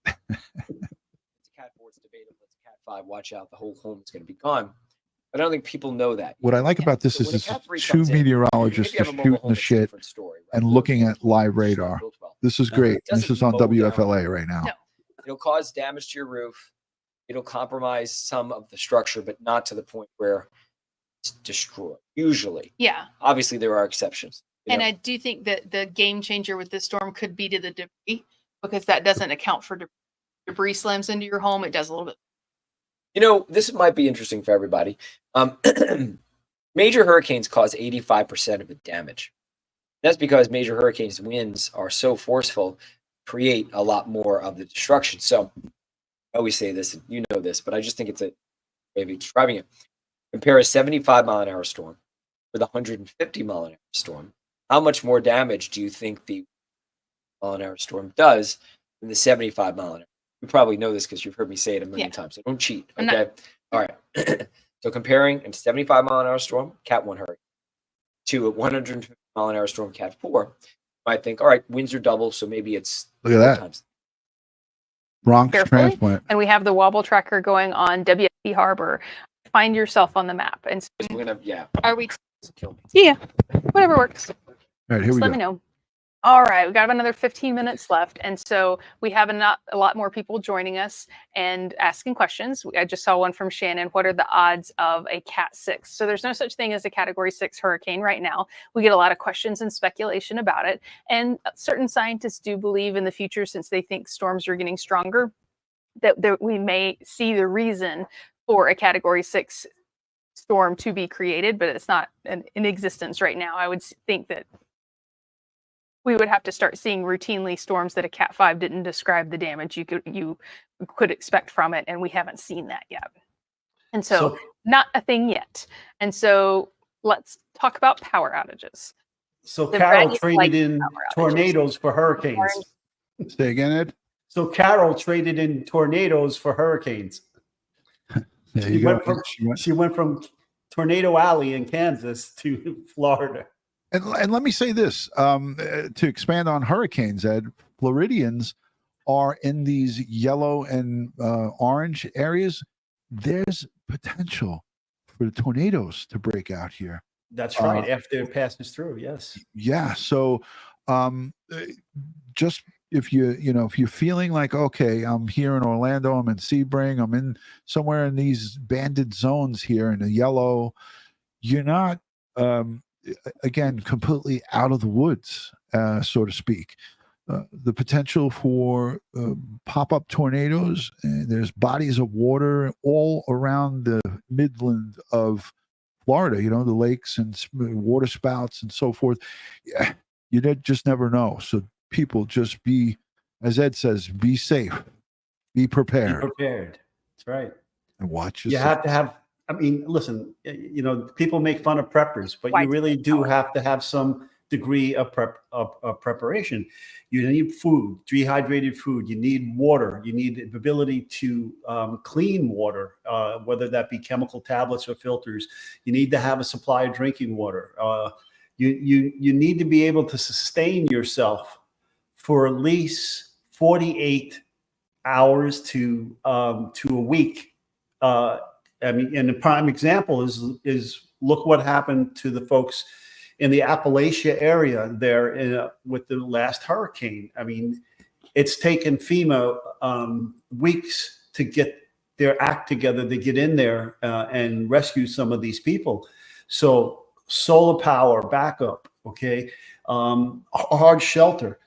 Cat 4's debatable. It's Cat 5. Watch out. The whole home is going to be gone. But I don't think people know that. What I like about this is two meteorologists just shooting the shit and looking at live radar. This is great. This is on WFLA right now. It'll cause damage to your roof. It'll compromise some of the structure, but not to the point where it's destroyed. Usually. Yeah. Obviously, there are exceptions. And I do think that the game changer with this storm could be to the debris, because that doesn't account for debris slams into your home. It does a little bit. You know, this might be interesting for everybody. Major hurricanes cause 85% of the damage. That's because major hurricanes' winds are so forceful, create a lot more of the destruction. So I always say this, and you know this, but I just think it's a way of describing it. Compare a 75-mile-an-hour storm with a 150-mile-an-hour storm. How much more damage do you think the mile-an-hour storm does than the 75-mile-an-hour? You probably know this because you've heard me say it a million times. So don't cheat. Okay. All right. So comparing a 75-mile-an-hour storm, Cat 1 hurricane, to a 150-mile-an-hour storm, Cat 4, you might think, all right, winds are double, so maybe it's look at that. Times. Bronx Carefully. transplant. And we have the wobble tracker going on WFLA Harbor. Find yourself on the map. And so We're gonna, yeah. Are we? Kill me. Yeah. Whatever works. All right, here Just we let go. me know. All right, we've got about another 15 minutes left. And so we have a lot more people joining us and asking questions. I just saw one from Shannon. What are the odds of a Cat 6? So there's no such thing as a Category 6 hurricane right now. We get a lot of questions and speculation about it. And certain scientists do believe in the future, since they think storms are getting stronger, that we may see the reason for a Category 6 storm to be created, but it's not in existence right now. I would think that we would have to start seeing routinely storms that a Cat 5 didn't describe the damage you could expect from it, and we haven't seen that yet. And so not a thing yet. And so let's talk about power outages. So Carol traded in tornadoes for hurricanes. Say again, Ed? So Carol traded in tornadoes for hurricanes. There you go. She went from Tornado Alley in Kansas to Florida. And let me say this, to expand on hurricanes, Ed, Floridians are in these yellow and orange areas. There's potential for the tornadoes to break out here. That's right. After it passes through, yes. Yeah. So just if you're feeling like, okay, I'm here in Orlando, I'm in Sebring, I'm in somewhere in these banded zones here in the yellow, you're not again completely out of the woods, so to speak. The potential for pop-up tornadoes, and there's bodies of water all around the Midland of Florida, the lakes and water spouts and so forth. Yeah, you just never know. So people just be, as Ed says, be safe, be prepared. Be prepared. That's right. And watch yourself. You have to have, listen, people make fun of preppers, but you really do have to have some degree of preparation. You need food, dehydrated food. You need water. You need the ability to clean water, whether that be chemical tablets or filters. You need to have a supply of drinking water. You need to be able to sustain yourself for at least 48 hours to a week. And a prime example is look what happened to the folks in the Appalachia area there with the last hurricane. It's taken FEMA weeks to get their act together to get in there and rescue some of these people. So solar power, backup, okay, hard shelter.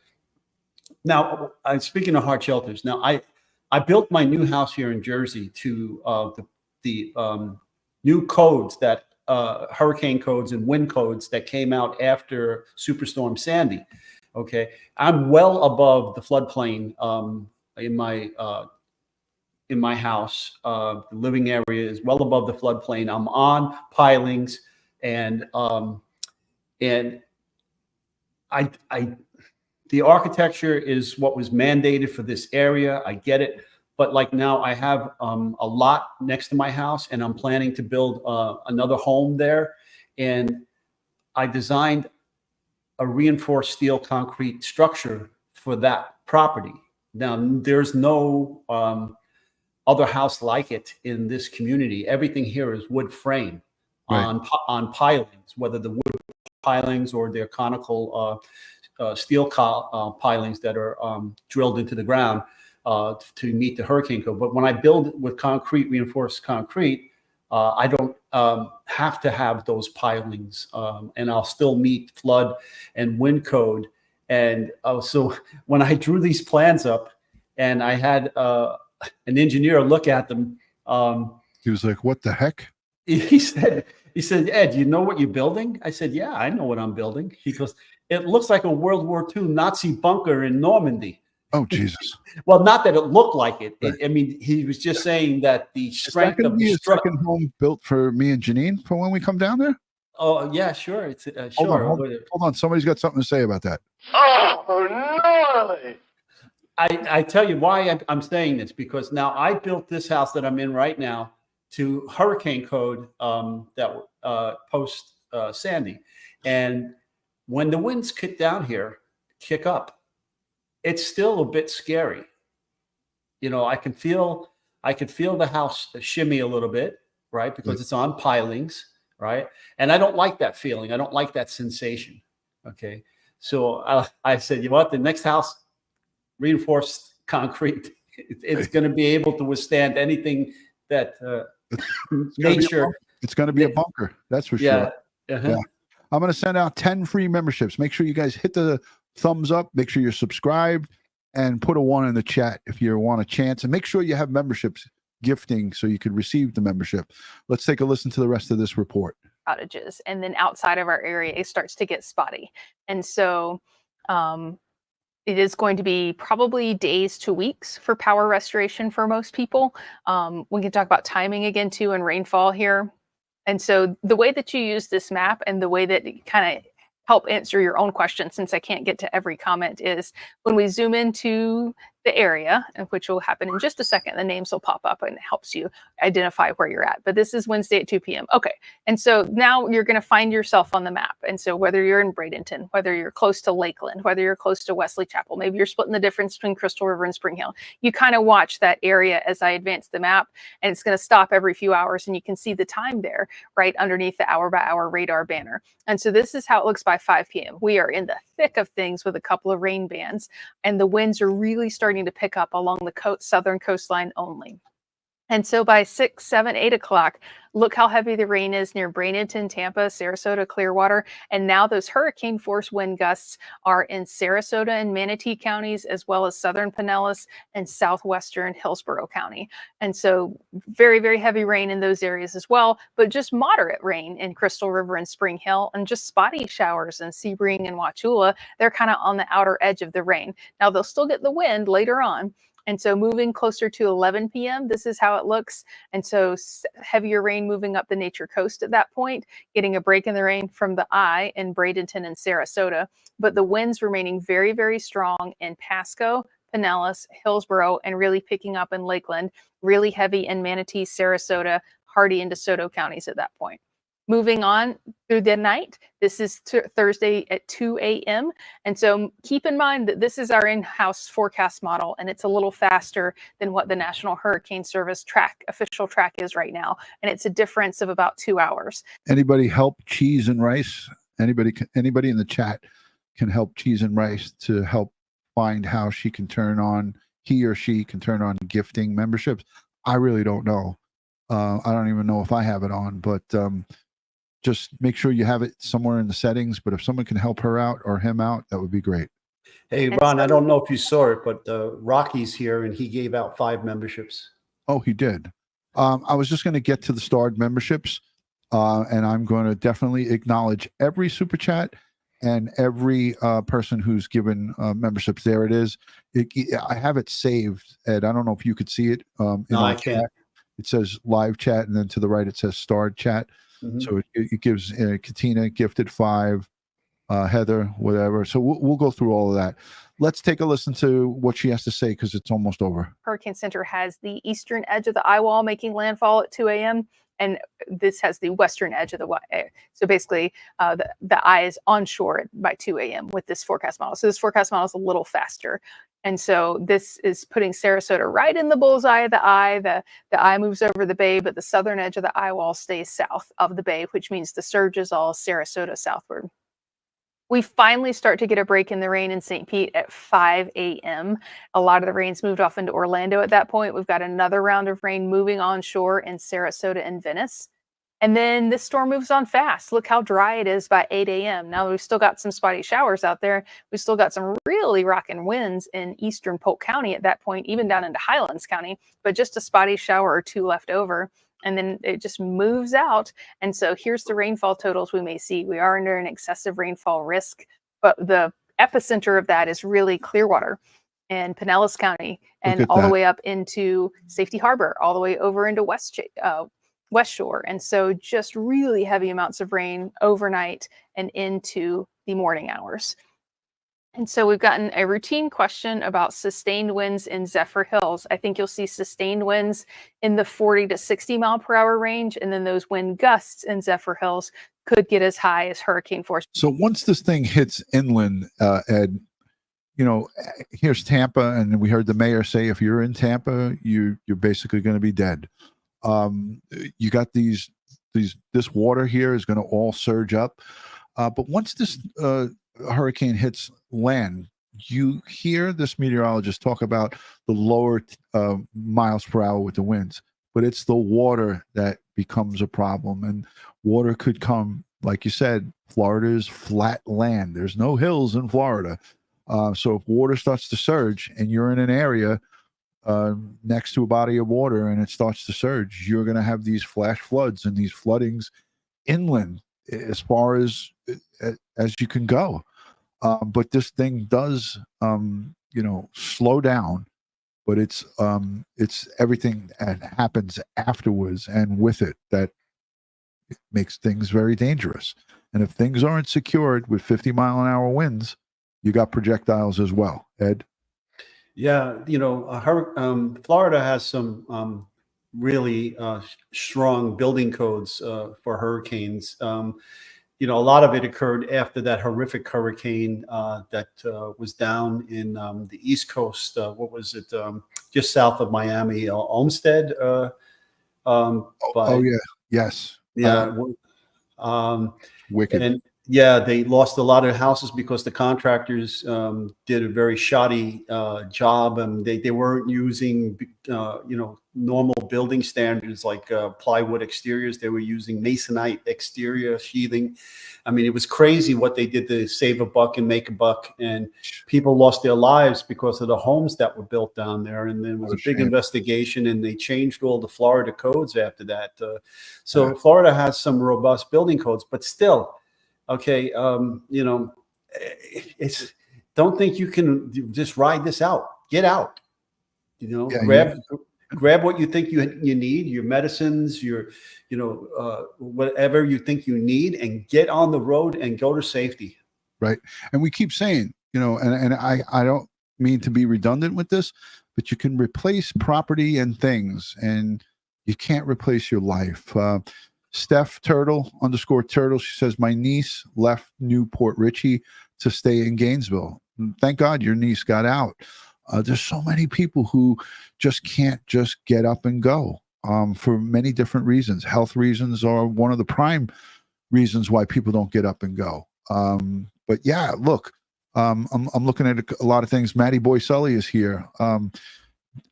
Now, speaking of hard shelters, now I built my new house here in Jersey to the new codes that hurricane codes and wind codes that came out after Superstorm Sandy. Okay, I'm well above the floodplain in my house. The living area is well above the floodplain. I'm on pilings, and the architecture is what was mandated for this area. I get it. But like now I have a lot next to my house, and I'm planning to build another home there. And I designed a reinforced steel concrete structure for that property. Now, there's no other house like it in this community. Everything here is wood frame on pilings, whether the wood pilings or they're conical steel pilings that are drilled into the ground to meet the hurricane code. But when I build with concrete, reinforced concrete, I don't have to have those pilings, and I'll still meet flood and wind code. And so when I drew these plans up and I had an engineer look at them, he was like, "What the heck?" He said, "Ed, you know what you're building?" I said, "Yeah, I know what I'm building." He goes, "It looks like a World War II Nazi bunker in Normandy." Oh, Jesus. Well, not that it looked like it. He was just saying that the strength of the second home built for me and Janine for when we come down there. Oh, yeah, sure. It's sure. Hold on. Somebody's got something to say about that. Oh, no. I tell you why I'm saying this, because now I built this house that I'm in right now to hurricane code that post Sandy. And when the winds kick up, it's still a bit scary. I can feel the house shimmy a little bit, right? Because it's on pilings, right? And I don't like that feeling. I don't like that sensation. Okay. So I said, you know what? The next house, reinforced concrete. It's going to be able to withstand anything that nature. It's going to be a bunker. That's for sure. Yeah. I'm going to send out 10 free memberships. Make sure you guys hit the thumbs up. Make sure you're subscribed and put a 1 in the chat if you want a chance. And make sure you have memberships. gifting so you could receive the membership. Let's take a listen to the rest of this report. Outages, and then outside of our area it starts to get spotty, and so it is going to be probably days to weeks for power restoration for most people. We can talk about timing again too, and rainfall here. And so the way that you use this map and the way that it kind of help answer your own question, since I can't get to every comment, is when we zoom into the area, which will happen in just a second, the names will pop up and it helps you identify where you're at. But this is Wednesday at 2 p.m. Okay. And so now you're going to find yourself on the map. And so whether you're in Bradenton, whether you're close to Lakeland, whether you're close to Wesley Chapel, maybe you're splitting the difference between Crystal River and Spring Hill, you kind of watch that area as I advance the map, and it's going to stop every few hours, and you can see the time there right underneath the hour by hour radar banner. And so this is how it looks by 5 p.m. We are in the thick of things with a couple of rain bands, and the winds are really starting to pick up along the southern coastline only. And so by 6, 7, 8 o'clock, look how heavy the rain is near Bradenton, Tampa, Sarasota, Clearwater. And now those hurricane force wind gusts are in Sarasota and Manatee counties, as well as southern Pinellas and southwestern Hillsborough County. And so very, very heavy rain in those areas as well, but just moderate rain in Crystal River and Spring Hill, and just spotty showers in Sebring and Wauchula. They're kind of on the outer edge of the rain. Now they'll still get the wind later on. And so moving closer to 11 p.m., this is how it looks. And so heavier rain moving up the Nature Coast at that point, getting a break in the rain from the eye in Bradenton and Sarasota. But the winds remaining very, very strong in Pasco, Pinellas, Hillsborough, and really picking up in Lakeland, really heavy in Manatee, Sarasota, Hardy, and DeSoto counties at that point. Moving on through the night, this is Thursday at 2 a.m. And so keep in mind that this is our in-house forecast model, and it's a little faster than what the National Hurricane Service official track is right now. And it's a difference of about 2 hours. Anybody help Cheese and Rice? Anybody in the chat can help Cheese and Rice to help find how he or she can turn on gifting memberships. I really don't know. I don't even know if I have it on, but just make sure you have it somewhere in the settings. But if someone can help her out or him out, that would be great. Hey, Ron, I don't know if you saw it, but Rocky's here and he gave out 5 memberships. Oh, he did. I was just going to get to the starred memberships, and I'm going to definitely acknowledge every super chat and every person who's given memberships. There it is. I have it saved, Ed. I don't know if you could see it. No, I can't. It says live chat, and then to the right it says starred chat. Mm-hmm. So it gives Katina gifted 5, Heather, whatever. So we'll go through all of that. Let's take a listen to what she has to say, because it's almost over. Hurricane Center has the eastern edge of the eye wall making landfall at 2 a.m. And this has the western edge of the eye. So basically, the eye is onshore by 2 a.m. with this forecast model. So this forecast model is a little faster. And so this is putting Sarasota right in the bullseye of the eye. The eye moves over the bay, but the southern edge of the eye wall stays south of the bay, which means the surge is all Sarasota southward. We finally start to get a break in the rain in St. Pete at 5 a.m. A lot of the rain's moved off into Orlando at that point. We've got another round of rain moving onshore in Sarasota and Venice. And then this storm moves on fast. Look how dry it is by 8 a.m. Now we've still got some spotty showers out there. We've still got some really rocking winds in eastern Polk County at that point, even down into Highlands County, but just a spotty shower or 2 left over. And then it just moves out. And so here's the rainfall totals we may see. We are under an excessive rainfall risk, but the epicenter of that is really Clearwater and Pinellas County, and all the way up into Safety Harbor, all the way over into West Shore. And so just really heavy amounts of rain overnight and into the morning hours. And so we've gotten a routine question about sustained winds in Zephyr Hills. I think you'll see sustained winds in the 40 to 60 mile per hour range. And then those wind gusts in Zephyr Hills could get as high as hurricane force. So once this thing hits inland, Ed, here's Tampa, and we heard the mayor say, if you're in Tampa, you're basically going to be dead. You got this water here is going to all surge up. But once this hurricane hits land, you hear this meteorologist talk about the lower miles per hour with the winds, but it's the water that becomes a problem. And water could come, like you said, Florida's flat land. There's no hills in Florida. So if water starts to surge and you're in an area next to a body of water and it starts to surge, you're going to have these flash floods and these floodings inland as far as you can go. But this thing does, slow down. But it's everything that happens afterwards and with it that makes things very dangerous. And if things aren't secured with 50-mile-an-hour winds, you got projectiles as well. Ed? Yeah, Florida has some really strong building codes for hurricanes. A lot of it occurred after that horrific hurricane that was down in the East Coast. What was it? Just south of Miami, Olmsted. Yes. Yeah. Wicked. And yeah, they lost a lot of houses because the contractors did a very shoddy job, and they weren't using normal building standards like plywood exteriors. They were using masonite exterior sheathing. I mean, it was crazy what they did to save a buck and make a buck, and people lost their lives because of the homes that were built down there. And there was a big investigation, and they changed all the Florida codes after that. So Florida has some robust building codes, but still. Okay, it's don't think you can just ride this out. Get out. Grab what you think you need, your medicines, your whatever you think you need, and get on the road and go to safety. Right. And we keep saying, and I don't mean to be redundant with this, but you can replace property and things, and you can't replace your life. Steph Turtle _Turtle. She says, my niece left Newport Richey to stay in Gainesville. Thank God your niece got out. There's so many people who just can't just get up and go for many different reasons. Health reasons are one of the prime reasons why people don't get up and go. But yeah, look, I'm looking at a lot of things. Matty Boy Sully is here.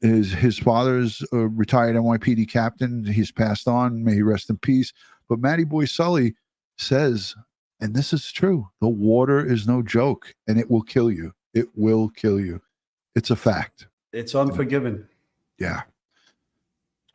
His father's a retired NYPD captain. He's passed on. May he rest in peace. But Matty Boy Sully says, and this is true, the water is no joke, and it will kill you. It will kill you. It's a fact. It's unforgiving. Yeah.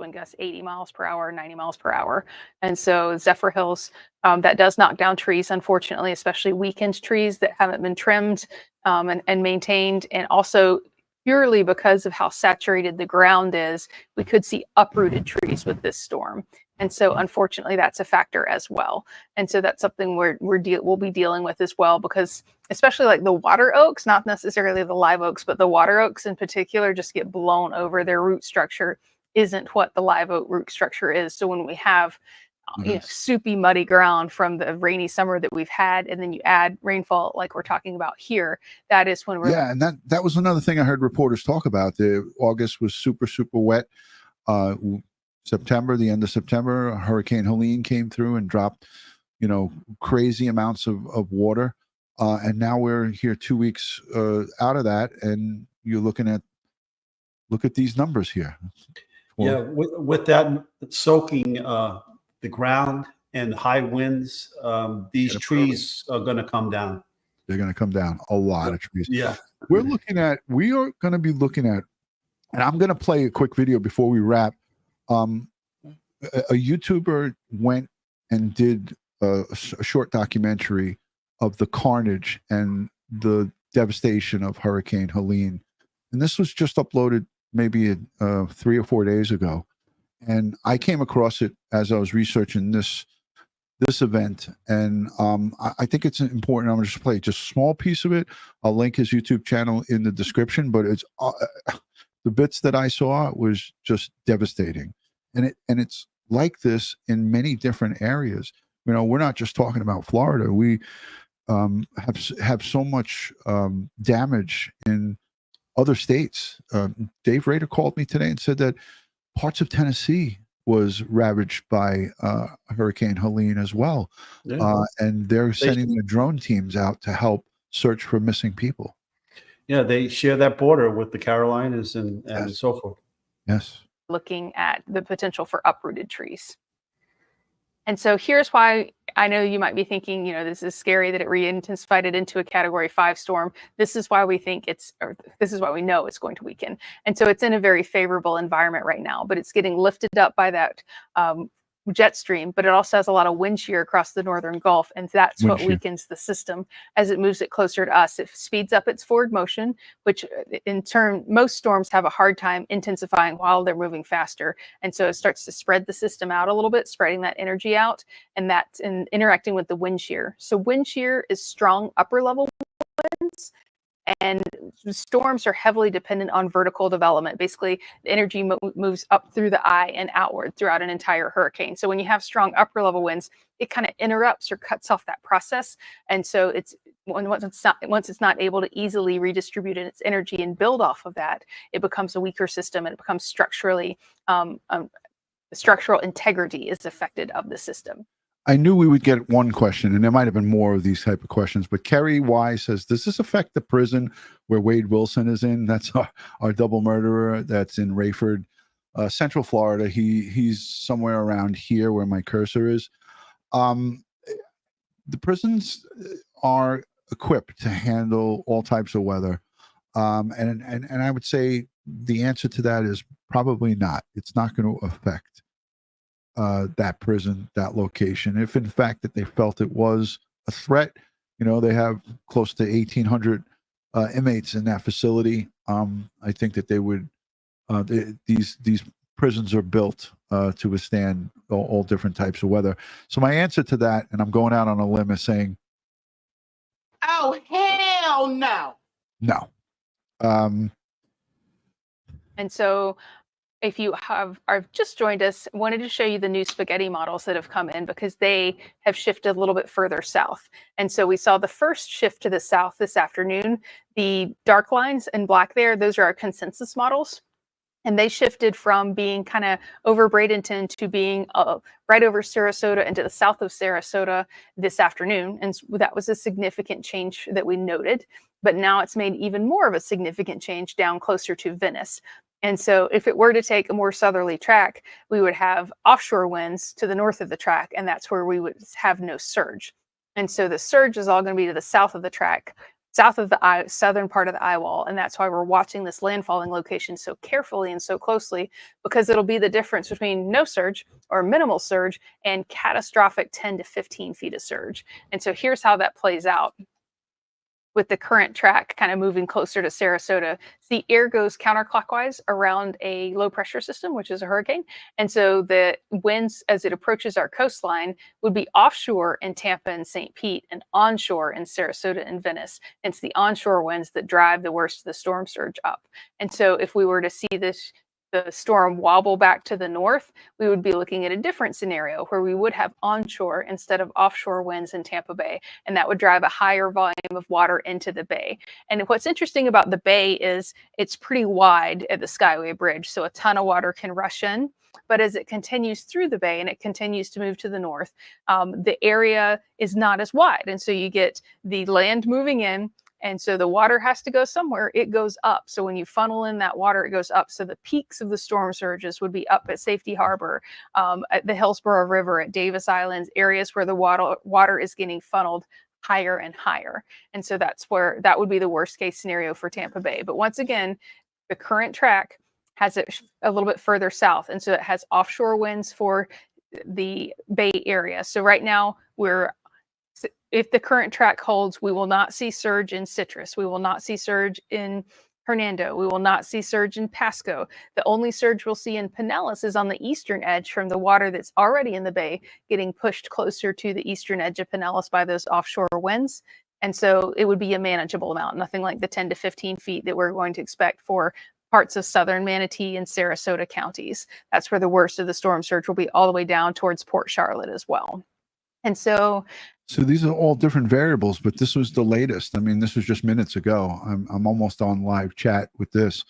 Wind gusts 80 miles per hour, 90 miles per hour. And so Zephyr Hills, that does knock down trees, unfortunately, especially weekend trees that haven't been trimmed and maintained. And also, purely because of how saturated the ground is, we could see uprooted trees with this storm. And so unfortunately, that's a factor as well. And so that's something we'll be dealing with as well, because especially like the water oaks, not necessarily the live oaks, but the water oaks in particular just get blown over. Their root structure isn't what the live oak root structure is. So when we have soupy, muddy ground from the rainy summer that we've had, and then you add rainfall like we're talking about here, that is when we're and that was another thing I heard reporters talk about. The August was super wet. September, the end of September, Hurricane Helene came through and dropped crazy amounts of water, and now we're here 2 weeks out of that, and you're look at these numbers here. With that soaking the ground and high winds, these trees are going to come down. They're going to come down. A lot of trees. Yeah. We are going to be looking at, and I'm going to play a quick video before we wrap. A YouTuber went and did a short documentary of the carnage and the devastation of Hurricane Helene. And this was just uploaded maybe 3 or 4 days ago. And I came across it as I was researching this event, and I think it's important. I'm going to just play just a small piece of it. I'll link his YouTube channel in the description, but it's the bits that I saw was just devastating, and it's like this in many different areas. We're not just talking about Florida. We have so much damage in other states. Dave Rader called me today and said that parts of Tennessee was ravaged by Hurricane Helene as well. And they're sending their drone teams out to help search for missing people. Yeah, they share that border with the Carolinas and so forth. Yes. Looking at the potential for uprooted trees. And so here's why I know you might be thinking, this is scary that it re-intensified it into a Category 5 storm. This is why we think this is why we know it's going to weaken. And so it's in a very favorable environment right now, but it's getting lifted up by that jet stream, but it also has a lot of wind shear across the northern Gulf, and that's what weakens the system as it moves it closer to us. It speeds up its forward motion, which in turn, most storms have a hard time intensifying while they're moving faster. And so it starts to spread the system out a little bit, spreading that energy out, and that's interacting with the wind shear. So wind shear is strong upper level winds, and storms are heavily dependent on vertical development. Basically, the energy moves up through the eye and outward throughout an entire hurricane. So when you have strong upper level winds, it kind of interrupts or cuts off that process. And so once it's not able to easily redistribute its energy and build off of that, it becomes a weaker system, and it becomes structurally, the structural integrity is affected of the system. I knew we would get one question, and there might have been more of these type of questions, but Kerry Y says, does this affect the prison where Wade Wilson is in? That's our double murderer that's in Rayford, Central Florida. He's somewhere around here where my cursor is. The prisons are equipped to handle all types of weather. And I would say the answer to that is probably not. It's not going to affect that prison, that location. If in fact that they felt it was a threat, they have close to 1,800 inmates in that facility. I think that they would, these prisons are built to withstand all different types of weather. So my answer to that, and I'm going out on a limb, is saying, oh, hell no. No. And so if you have just joined us, wanted to show you the new spaghetti models that have come in because they have shifted a little bit further south. And so we saw the first shift to the south this afternoon. The dark lines in black there, those are our consensus models. And they shifted from being kind of over Bradenton to being right over Sarasota and to the south of Sarasota this afternoon. And that was a significant change that we noted. But now it's made even more of a significant change down closer to Venice. And so if it were to take a more southerly track, we would have offshore winds to the north of the track, and that's where we would have no surge. And so the surge is all going to be to the south of the track, south of the southern part of the eye wall. And that's why we're watching this landfalling location so carefully and so closely, because it'll be the difference between no surge or minimal surge and catastrophic 10 to 15 feet of surge. And so here's how that plays out. With the current track kind of moving closer to Sarasota, the air goes counterclockwise around a low pressure system, which is a hurricane. And so the winds as it approaches our coastline would be offshore in Tampa and St. Pete and onshore in Sarasota and Venice. And it's the onshore winds that drive the worst of the storm surge up. And so if we were to see the storm wobble back to the north, we would be looking at a different scenario where we would have onshore instead of offshore winds in Tampa Bay, and that would drive a higher volume of water into the bay. And what's interesting about the bay is it's pretty wide at the Skyway Bridge, so a ton of water can rush in. But as it continues through the bay and it continues to move to the north, the area is not as wide. And so you get the land moving in, and so the water has to go somewhere. It goes up. So when you funnel in that water, it goes up. So the peaks of the storm surges would be up at Safety Harbor, at the Hillsborough River, at Davis Islands, areas where the water is getting funneled higher and higher. And so that's where that would be the worst case scenario for Tampa Bay. But once again, the current track has it a little bit further south. And so it has offshore winds for the Bay Area. So right now if the current track holds, we will not see surge in Citrus. We will not see surge in Hernando. We will not see surge in Pasco. The only surge we'll see in Pinellas is on the eastern edge from the water that's already in the bay getting pushed closer to the eastern edge of Pinellas by those offshore winds. And so it would be a manageable amount, nothing like the 10 to 15 feet that we're going to expect for parts of southern Manatee and Sarasota counties. That's where the worst of the storm surge will be, all the way down towards Port Charlotte as well. And so these are all different variables, but this was the latest. I mean, this was just minutes ago. I'm almost on live chat with this.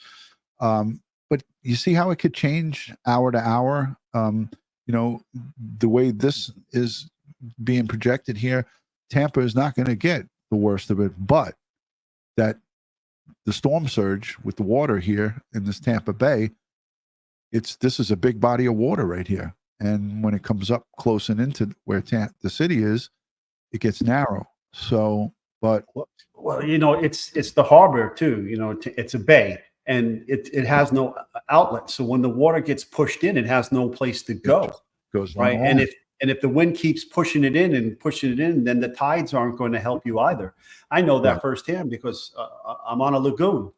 But you see how it could change hour to hour. The way this is being projected here, Tampa is not going to get the worst of it, but that the storm surge with the water here in this Tampa Bay, this is a big body of water right here. and when it comes up close and into where the city is, it gets narrow. So, but Well, you know, it's the harbor too. You know, it's a bay, and it has no outlet. So when the water gets pushed in, it has no place to go. Goes right. And if the wind keeps pushing it in, then the tides aren't going to help you either. I know that firsthand because I'm on a lagoon,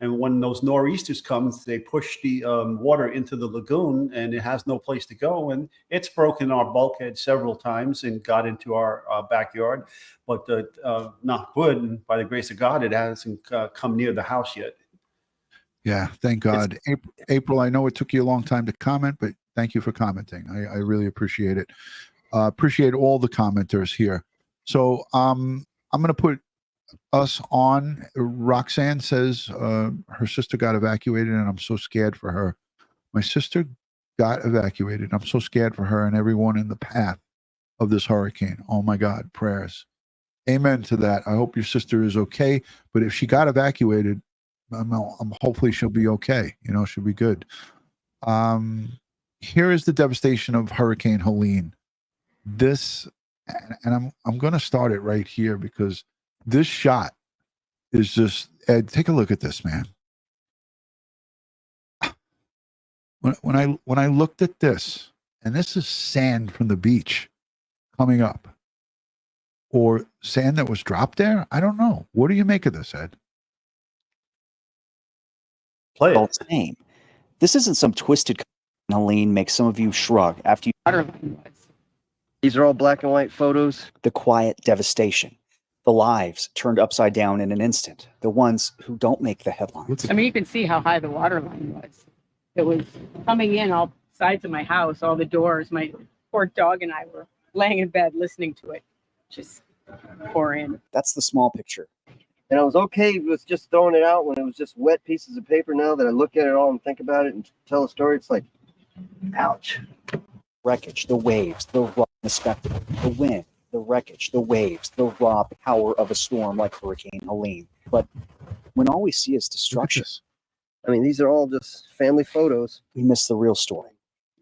and when those nor'easters come, they push the water into the lagoon, and it has no place to go. And it's broken our bulkhead several times and got into our backyard, but knock wood, and by the grace of God, it hasn't come near the house yet. Yeah, thank God. April, I know it took you a long time to comment, but thank you for commenting. I really appreciate it. Appreciate all the commenters here. So I'm going to put us on. Roxanne says her sister got evacuated, and I'm so scared for her. My sister got evacuated. I'm so scared for her and everyone in the path of this hurricane. Oh my God, prayers. Amen to that. I hope your sister is okay. But if she got evacuated, I'm hopefully she'll be okay. You know, she'll be good. Here is the devastation of Hurricane Helene. This, and I'm going to start it right here because this shot is just, Ed, take a look at this, man. When I looked at this, and this is sand from the beach coming up, or sand that was dropped there. I don't know. What do you make of this, Ed? Play it. All the same. This isn't some twisted Helene makes some of you shrug after you. These are all black and white photos. The quiet devastation. The lives turned upside down in an instant. The ones who don't make the headlines. I mean, you can see how high the water line was. It was coming in all sides of my house, all the doors. My poor dog and I were laying in bed listening to it just pour in. That's the small picture. And I was okay with just throwing it out when it was just wet pieces of paper. Now that I look at it all and think about it and tell a story, it's like, ouch. Wreckage, the waves, the raw spectacle, the wind, the wreckage, the waves, the raw power of a storm like Hurricane Helene. But when all we see is destruction, I mean, these are all just family photos. we miss the real story.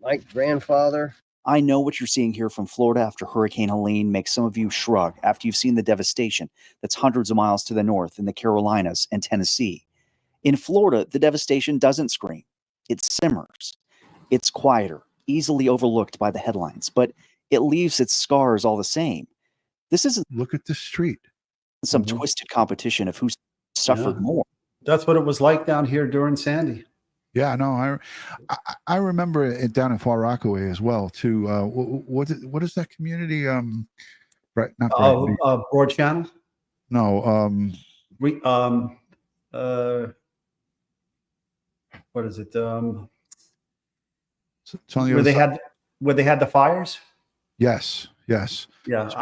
My grandfather. I know what you're seeing here from Florida after Hurricane Helene makes some of you shrug after you've seen the devastation that's hundreds of miles to the north in the Carolinas and Tennessee. In Florida, the devastation doesn't scream. It simmers. It's quieter, easily overlooked by the headlines, but it leaves its scars all the same. This isn't look at the street. Some twisted competition of who's suffered more. That's what it was like down here during Sandy. Yeah, no, I remember it down in Far Rockaway as well too. What is that community? Right, not Broad Channel. No, what is it? it's on the Where other they side. had the fires. Yes. Yeah. So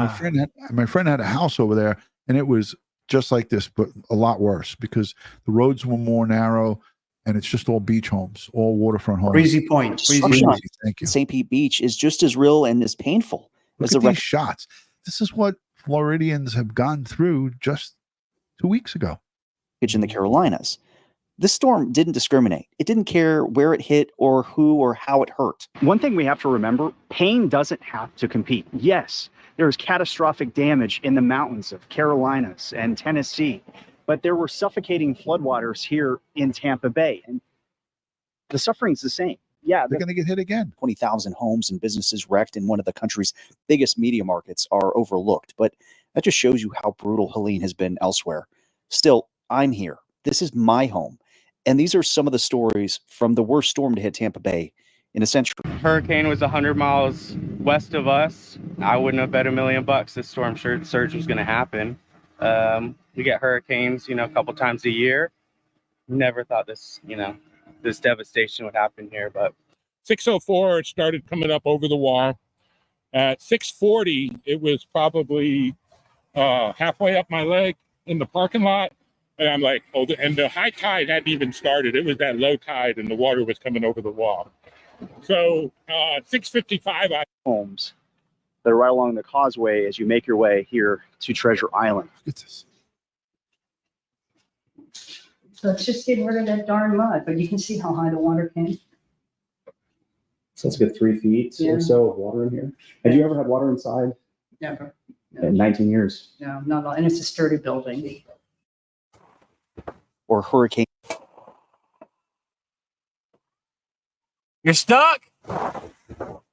my friend had a house over there, and it was just like this, but a lot worse because the roads were more narrow. And it's just all beach homes, all waterfront homes. Breezy Point. Thank you. St. Pete Beach is just as real and as painful as Look the at these shots. This is what Floridians have gone through just 2 weeks ago. in the Carolinas. This storm didn't discriminate. It didn't care where it hit or who or how it hurt. One thing we have to remember, pain doesn't have to compete. Yes, there's catastrophic damage in the mountains of Carolinas and Tennessee, but there were suffocating floodwaters here in Tampa Bay, and the suffering's the same. Yeah, they're going to get hit again. 20,000 homes and businesses wrecked in one of the country's biggest media markets are overlooked, but that just shows you how brutal Helene has been elsewhere. Still, I'm here. This is my home. And these are some of the stories from the worst storm to hit Tampa Bay in a century. Hurricane was 100 miles west of us. I wouldn't have bet $1 million this storm surge was going to happen. We get hurricanes, a couple times a year. Never thought this devastation would happen here, but 6:04, it started coming up over the wall. At 6:40, it was probably halfway up my leg in the parking lot. And I'm like, oh, and the high tide hadn't even started. It was that low tide and the water was coming over the wall. So 6:55, homes that are right along the causeway as you make your way here to Treasure Island. So it's just getting rid of that darn mud, but you can see how high the water came. So that's a good 3 feet Yeah. or so of water in here. Have you ever had water inside? Never. In 19 years. No, not at all. And it's a sturdy building. Or Hurricane. You're stuck.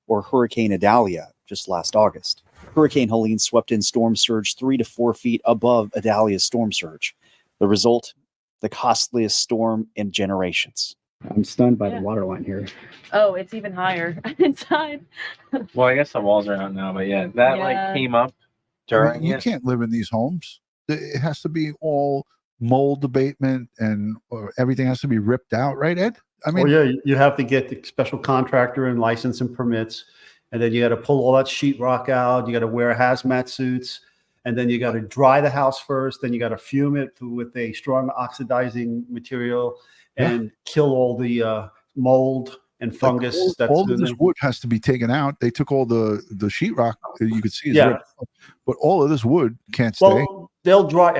Or Hurricane Idalia just last August. Hurricane Helene swept in storm surge 3 to 4 feet above Idalia's storm surge. The result, the costliest storm in generations. I'm stunned by the water line here. Oh, it's even higher inside. Well, I guess the walls are out now, but yeah, that like came up I mean, during you it. can't live in these homes. It has to be all mold abatement and everything has to be ripped out, right, Ed? I mean, well, yeah, you have to get the special contractor and license and permits, and then you got to pull all that sheetrock out. You got to wear hazmat suits, and then you got to dry the house first. Then you got to fume it with a strong oxidizing material and kill all the mold and fungus. all of this wood has to be taken out. They took all the sheetrock you could see, but all of this wood can't stay. Well, they'll dry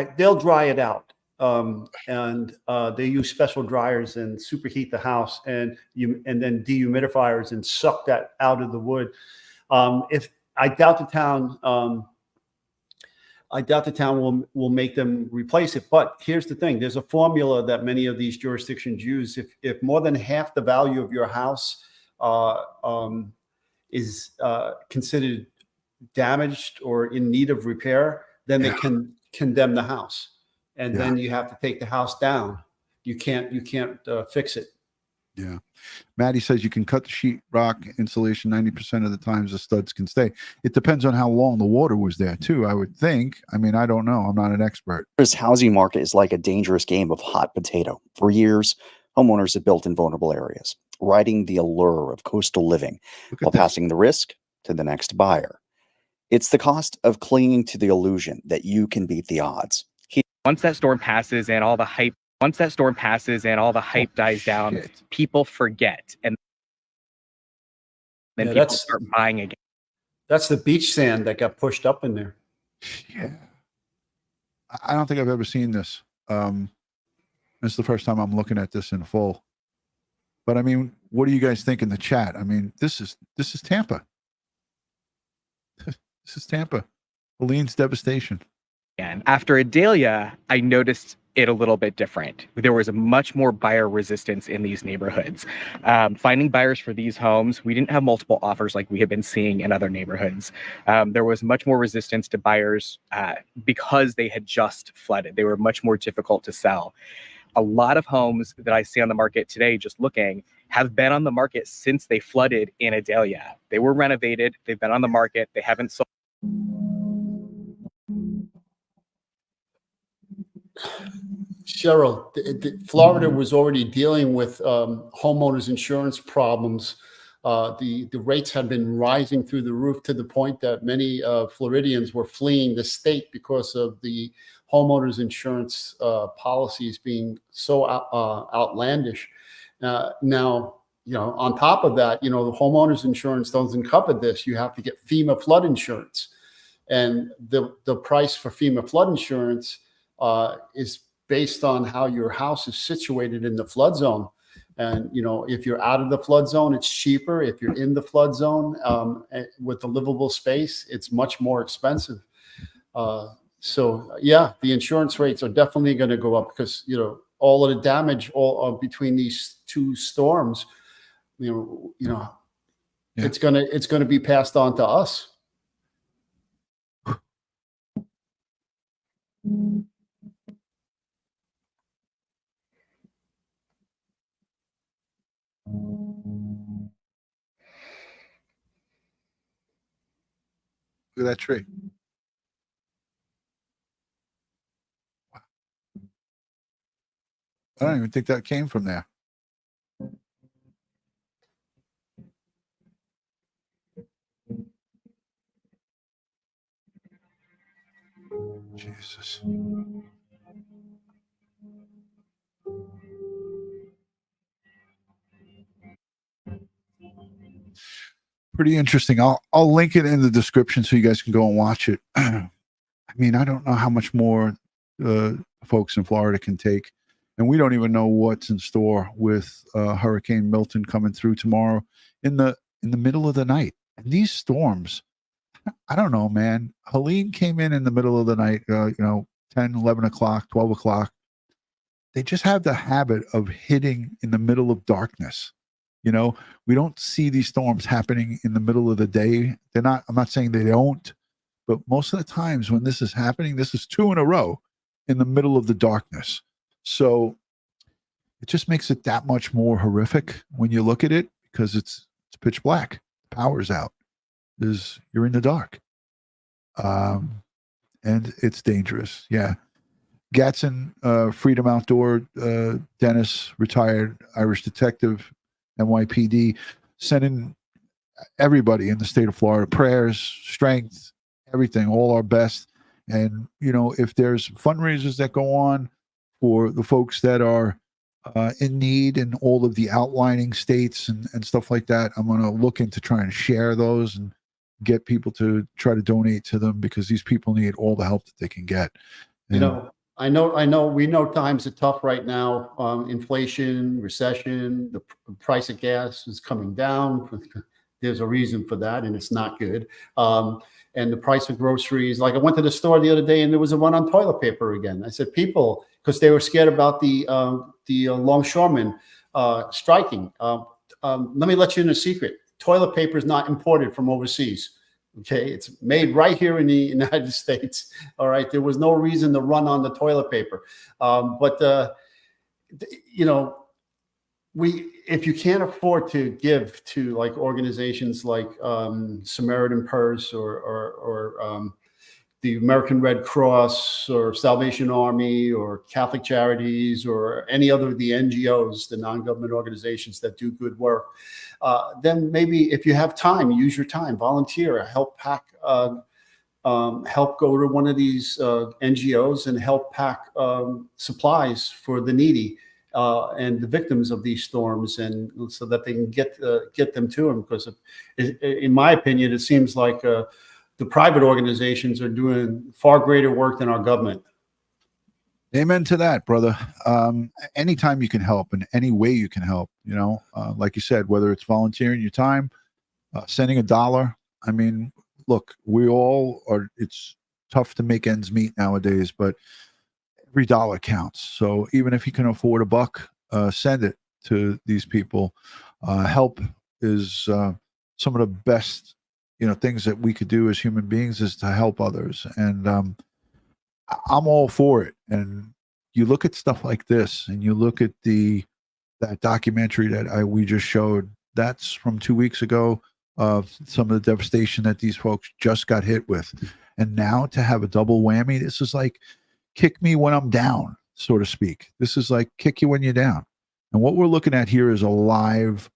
it out, and they use special dryers and superheat the house, and then dehumidifiers and suck that out of the wood. If I doubt the town will make them replace it. But here's the thing: there's a formula that many of these jurisdictions use. If more than half the value of your house is considered damaged or in need of repair, then they can condemn the house, and then you have to take the house down. You can't fix it. Yeah. Maddie says you can cut the sheetrock insulation 90% of the times the studs can stay. It depends on how long the water was there too, I would think. I mean, I don't know. I'm not an expert. This housing market is like a dangerous game of hot potato. For years, homeowners have built in vulnerable areas, riding the allure of coastal living while passing the risk to the next buyer. It's the cost of clinging to the illusion that you can beat the odds. Once that storm passes and all the hype dies down, people forget, and then people start buying again. That's the beach sand that got pushed up in there. Yeah. I don't think I've ever seen this. This is the first time I'm looking at this in full. But I mean, what do you guys think in the chat? I mean, this is Tampa. This is Tampa. Helene's devastation. And after Idalia, I noticed it a little bit different. There was a much more buyer resistance in these neighborhoods. Finding buyers for these homes, we didn't have multiple offers like we have been seeing in other neighborhoods. There was much more resistance to buyers because they had just flooded. They were much more difficult to sell. A lot of homes that I see on the market today, just looking, have been on the market since they flooded in Idalia. They were renovated, they've been on the market, they haven't sold. Cheryl, Florida was already dealing with homeowners insurance problems. The rates had been rising through the roof to the point that many Floridians were fleeing the state because of the homeowners insurance policies being so outlandish. Now, on top of that, the homeowners insurance doesn't cover this. You have to get FEMA flood insurance, and the price for FEMA flood insurance is based on how your house is situated in the flood zone. And, if you're out of the flood zone, it's cheaper. If you're in the flood zone with the livable space, it's much more expensive. So yeah, the insurance rates are definitely going to go up because, all of the damage between these two storms, it's going to be passed on to us. Look at that tree. Wow. I don't even think that came from there. Jesus. Pretty interesting. I'll link it in the description so you guys can go and watch it. I mean, I don't know how much more folks in Florida can take, and we don't even know what's in store with Hurricane Milton coming through tomorrow. In the in the middle of the night. And these storms, I don't know, man. Helene came in the middle of the night, 10, 11 o'clock, 12 o'clock. They just have the habit of hitting in the middle of darkness. We don't see these storms happening in the middle of the day. I'm not saying they don't, but most of the times when this is happening, this is 2 in a row in the middle of the darkness. So it just makes it that much more horrific when you look at it, because it's pitch black. Power's out. You're in the dark. And it's dangerous. Yeah. Gatson, Freedom Outdoor, Dennis, retired Irish detective, NYPD, sending everybody in the state of Florida prayers, strength, everything, all our best. And, if there's fundraisers that go on for the folks that are in need in all of the outlining states and stuff like that, I'm going to look into trying to share those and get people to try to donate to them, because these people need all the help that they can get. I know we know times are tough right now. Inflation, recession, the price of gas is coming down. There's a reason for that, and it's not good. And the price of groceries, like I went to the store the other day and there was a run on toilet paper again. I said, people, because they were scared about the longshoremen striking. Let me let you in a secret. Toilet paper is not imported from overseas. Okay, it's made right here in the United States. All right, there was no reason to run on the toilet paper. If you can't afford to give to like organizations like Samaritan Purse or the American Red Cross or Salvation Army or Catholic Charities or any other of the NGOs, the non-government organizations that do good work, then maybe if you have time, use your time, volunteer, help pack, help go to one of these NGOs and help pack supplies for the needy and the victims of these storms, and so that they can get them to them. Because in my opinion, it seems like the private organizations are doing far greater work than our government. Amen to that, brother. Anytime you can help in any way you can help, like you said, whether it's volunteering your time, sending $1. I mean, look, we all are, it's tough to make ends meet nowadays, but every dollar counts. So even if you can afford $1, send it to these people. Help is some of the best, things that we could do as human beings is to help others. And I'm all for it. And you look at stuff like this, and you look at that documentary that we just showed. That's from 2 weeks ago. Some of the devastation that these folks just got hit with, and now to have a double whammy. This is like kick me when I'm down, so to speak. This is like kick you when you're down. And what we're looking at here is a live.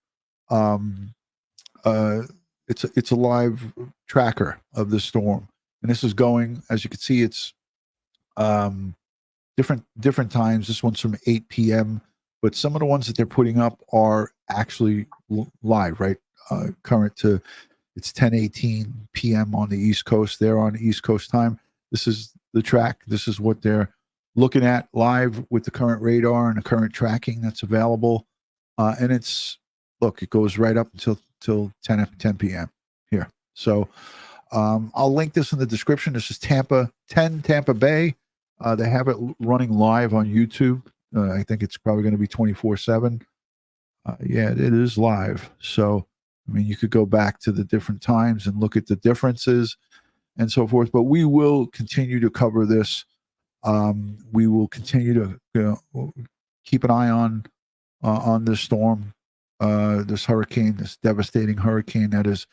It's a live tracker of the storm, and this is going, as you can see, it's different times. This one's from 8 p.m., but some of the ones that they're putting up are actually live, right? Current to, it's 10:18 p.m. on the East Coast. They're on East Coast time. This is the track. This is what they're looking at live with the current radar and the current tracking that's available. And it goes right up until 10 p.m. here. So I'll link this in the description. This is Tampa Bay. They have it running live on YouTube. I think it's probably going to be 24/7. Yeah, it is live. So, I mean, you could go back to the different times and look at the differences and so forth. But we will continue to cover this. We will continue to keep an eye on this storm, this hurricane, this devastating hurricane that is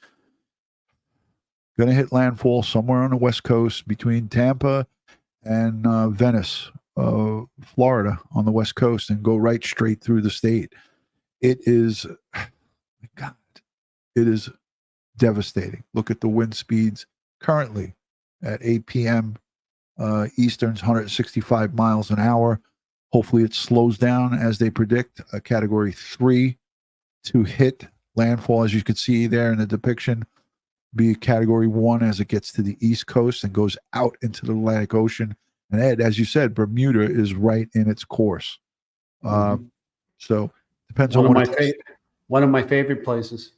going to hit landfall somewhere on the West Coast between Tampa and Venice, Florida, on the West Coast, and go right straight through the state. It is, God, it is devastating. Look at the wind speeds currently at 8 p.m. Eastern's 165 miles an hour. Hopefully it slows down as they predict a category 3 to hit landfall, as you can see there in the depiction, be category 1 as it gets to the East Coast and goes out into the Atlantic Ocean. And Ed, as you said, Bermuda is right in its course. So depends on one of my favorite places.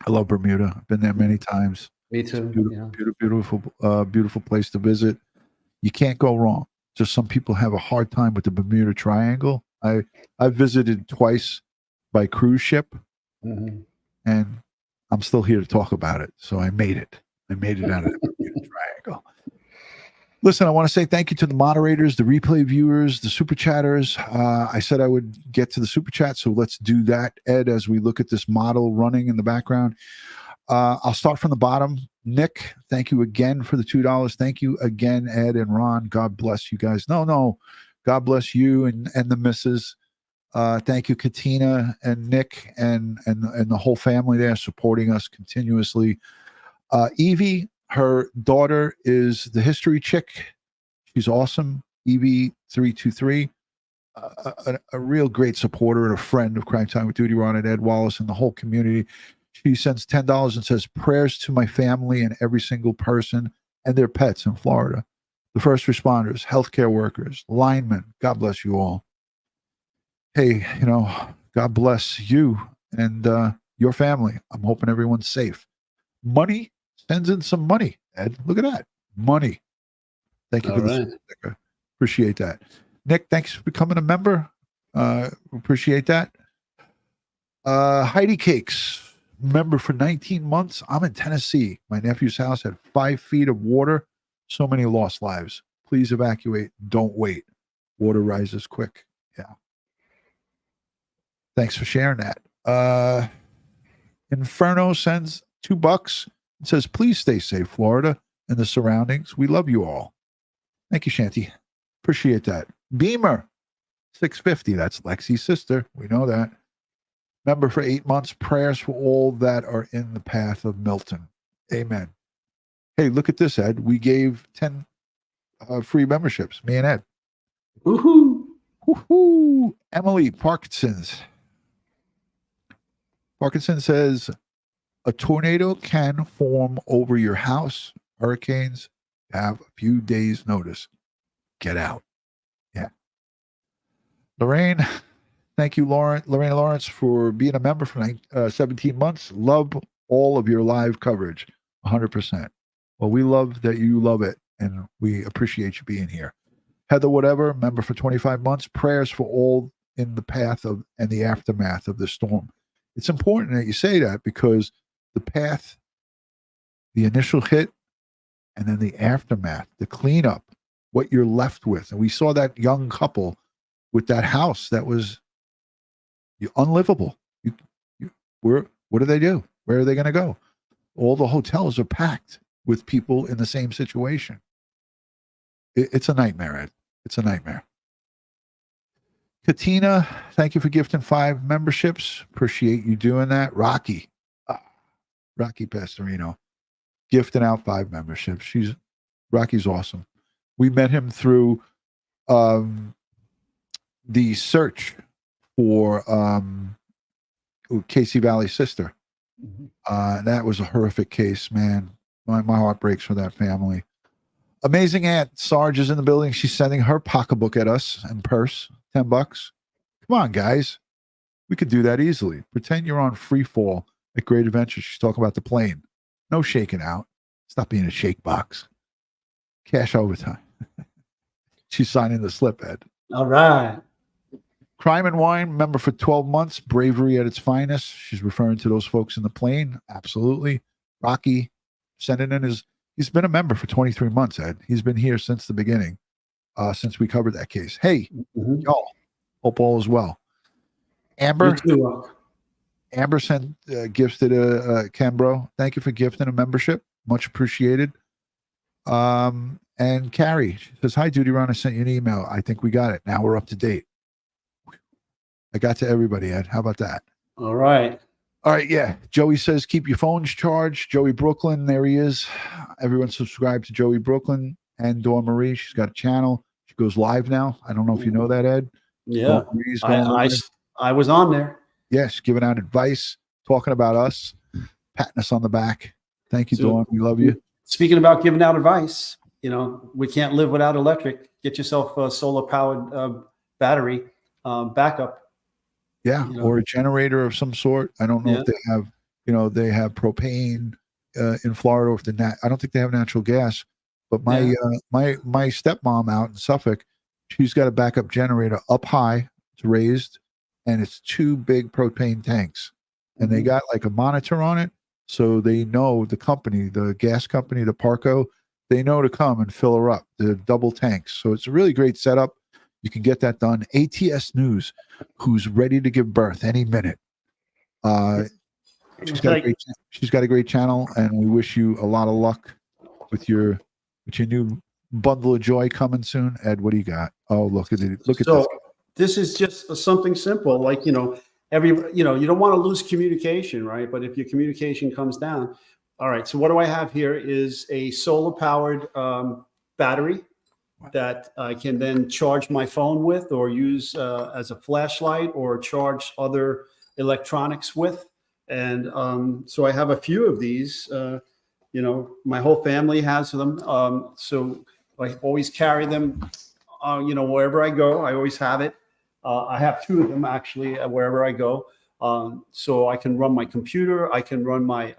I love Bermuda. I've been there many times. Me It's a too. beautiful place to visit. You can't go wrong. Just some people have a hard time with the Bermuda Triangle. I visited twice by cruise ship, and I'm still here to talk about it. So I made it. I made it out of the Bermuda Triangle. Listen, I want to say thank you to the moderators, the replay viewers, the super chatters. I said I would get to the super chat, so let's do that, Ed, as we look at this model running in the background. I'll start from the bottom. Nick, thank you again for the $2. Thank you again, Ed and Ron. God bless you guys. No. God bless you and the missus. Thank you, Katina and Nick and the whole family there supporting us continuously. Evie, her daughter is the history chick. She's awesome. Evie323, a real great supporter and a friend of Crime Time with DutyRon and Ed Wallace and the whole community. She sends $10 and says, prayers to my family and every single person and their pets in Florida. The first responders, healthcare workers, linemen. God bless you all. Hey, God bless you and your family. I'm hoping everyone's safe. Money sends in some money, Ed. Look at that. Money. Thank you for the sticker. Appreciate that. Nick, thanks for becoming a member. Appreciate that. Heidi Cakes, member for 19 months. I'm in Tennessee. My nephew's house had 5 feet of water. So many lost lives. Please evacuate. Don't wait. Water rises quick. Yeah. Thanks for sharing that. Inferno sends $2. It says, please stay safe, Florida and the surroundings. We love you all. Thank you, Shanti. Appreciate that. Beamer, $6.50. That's Lexi's sister. We know that. Member for 8 months. Prayers for all that are in the path of Milton. Amen. Hey, look at this, Ed. We gave 10 free memberships, me and Ed. Woohoo! Woohoo! Emily Parkinson's. Parkinson says, a tornado can form over your house. Hurricanes have a few days' notice. Get out. Yeah. Lorraine, thank you, Lorraine Lawrence, for being a member for 17 months. Love all of your live coverage, 100%. Well, we love that you love it, and we appreciate you being here. Heather Whatever, member for 25 months. Prayers for all in the path of and the aftermath of the storm. It's important that you say that because the path, the initial hit, and then the aftermath, the cleanup, what you're left with. And we saw that young couple with that house that was unlivable. What do they do? Where are they going to go? All the hotels are packed with people in the same situation. It's a nightmare, Ed. It's a nightmare. Katina, thank you for gifting 5 memberships. Appreciate you doing that. Rocky Pastorino, gifting out 5 memberships. Rocky's awesome. We met him through the search for Casey Valley's sister. That was a horrific case, man. My heart breaks for that family. Amazing Aunt Sarge is in the building. She's sending her pocketbook at us and purse, $10. Come on, guys. We could do that easily. Pretend you're on free fall at Great Adventure. She's talking about the plane. No shaking out. Stop being a shake box. Cash overtime. She's signing the slip, Ed. All right. Crime and Wine, member for 12 months. Bravery at its finest. She's referring to those folks in the plane. Absolutely. Rocky sending in he's been a member for 23 months, Ed. He's been here since the beginning, since we covered that case. Hey, y'all. Hope all is well. Amber. Amber sent gifts to Cambro. Thank you for gifting a membership. Much appreciated. And Carrie, she says, hi, DutyRon. I sent you an email. I think we got it. Now we're up to date. I got to everybody, Ed. How about that? All right. Yeah. Joey says, keep your phones charged. Joey Brooklyn, there he is. Everyone subscribe to Joey Brooklyn and Dawn Marie. She's got a channel. She goes live now. I don't know if you know that, Ed. Yeah. I was on there. Yes, giving out advice, talking about us, patting us on the back. Thank you, Dawn. We love you. Speaking about giving out advice, we can't live without electric. Get yourself a solar-powered battery backup. Yeah, or a generator of some sort. I don't know if they have they have propane in Florida with I don't think they have natural gas, but my stepmom out in Suffolk, she's got a backup generator up high, it's raised, and it's 2 big propane tanks, and they got like a monitor on it, so they know the company, the gas company, the Parco, they know to come and fill her up. The double tanks, so it's a really great setup. You can get that done. ATS News, who's ready to give birth any minute. She's got a great channel, and we wish you a lot of luck with your new bundle of joy coming soon. Ed, what do you got? Oh, look at it! Look at this. This is just something simple, like you don't want to lose communication, right? But if your communication comes down, all right. So what do I have here is a solar powered battery that I can then charge my phone with, or use as a flashlight, or charge other electronics with. And so I have a few of these. My whole family has them. So I always carry them. Wherever I go, I always have it. I have 2 of them actually wherever I go. So I can run my computer, I can run my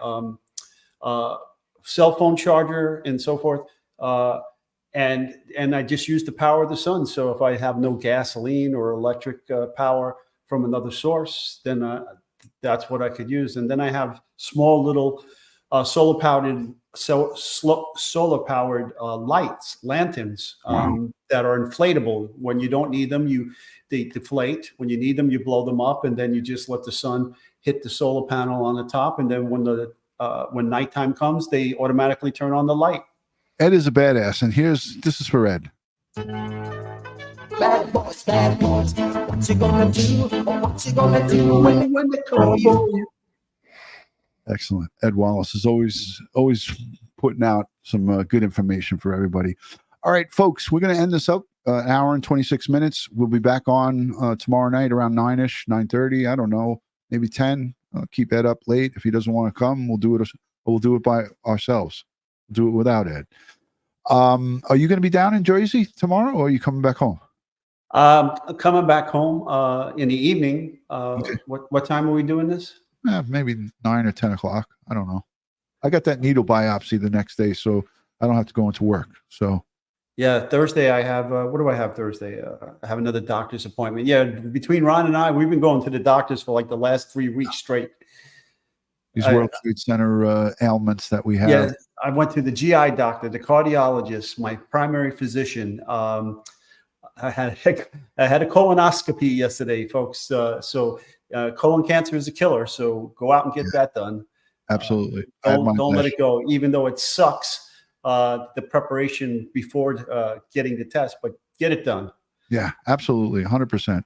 cell phone charger, and so forth. And I just use the power of the sun. So if I have no gasoline or electric power from another source, then that's what I could use. And then I have small little solar powered lanterns that are inflatable. When you don't need them, they deflate. When you need them, you blow them up, and then you just let the sun hit the solar panel on the top. And then when nighttime comes, they automatically turn on the light. Ed is a badass, and this is for Ed. Bad boys, what you gonna do? What you gonna do when they call you? Excellent. Ed Wallace is always putting out some good information for everybody. All right, folks, we're going to end this up an hour and 26 minutes. We'll be back on tomorrow night around 9-ish, 9:30. I don't know, maybe 10. Keep Ed up late. If he doesn't want to come, we'll do it by ourselves. We'll do it without Ed. Are you going to be down in Jersey tomorrow, or are you coming back home? Coming back home in the evening. Okay. What time are we doing this? Maybe 9 or 10 o'clock. I don't know. I got that needle biopsy the next day, so I don't have to go into work. So, yeah, Thursday I have. What do I have Thursday? I have another doctor's appointment. Yeah, between Ron and I, we've been going to the doctors for like the last 3 weeks straight. These World Trade Center ailments that we have. Yeah, I went to the GI doctor, the cardiologist, my primary physician. I had a colonoscopy yesterday, folks. So colon cancer is a killer. So go out and get that done. Absolutely. Don't let it go, even though it sucks, the preparation before getting the test, but get it done. Yeah, absolutely. 100%.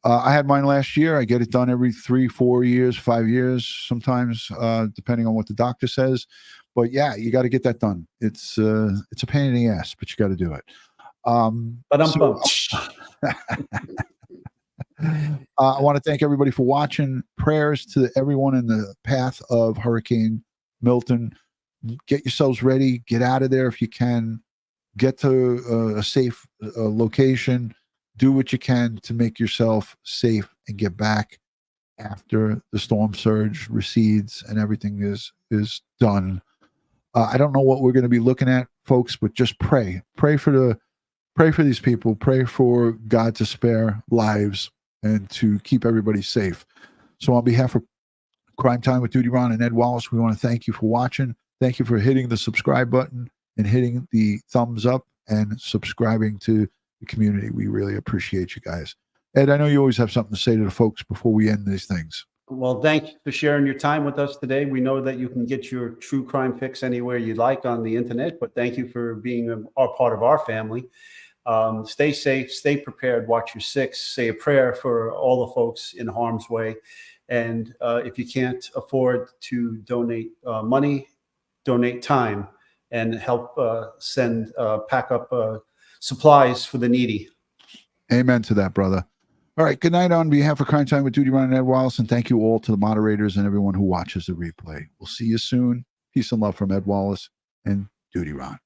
I had mine last year. I get it done every 3, 4 years, 5 years, sometimes, depending on what the doctor says. But yeah, you got to get that done. It's a pain in the ass, but you got to do it. But I'm pumped. I want to thank everybody for watching. Prayers to everyone in the path of Hurricane Milton. Get yourselves ready. Get out of there if you can. Get to a safe location. Do what you can to make yourself safe and get back after the storm surge recedes and everything is done. I don't know what we're going to be looking at, folks, but just pray. Pray for these people. Pray for God to spare lives and to keep everybody safe. So on behalf of Crime Time with DutyRon and Ed Wallace, we want to thank you for watching. Thank you for hitting the subscribe button and hitting the thumbs up and subscribing to the community. We really appreciate you guys. Ed, I know you always have something to say to the folks before we end these things. Well, thank you for sharing your time with us today. We know that you can get your true crime fix anywhere you like on the internet, but thank you for being a part of our family. Stay safe, stay prepared, watch your six, say a prayer for all the folks in harm's way. And if you can't afford to donate money, donate time and help pack up supplies for the needy. Amen to that, brother. All right. Good night on behalf of Crime Time with DutyRon and Ed Wallace. And thank you all to the moderators and everyone who watches the replay. We'll see you soon. Peace and love from Ed Wallace and DutyRon.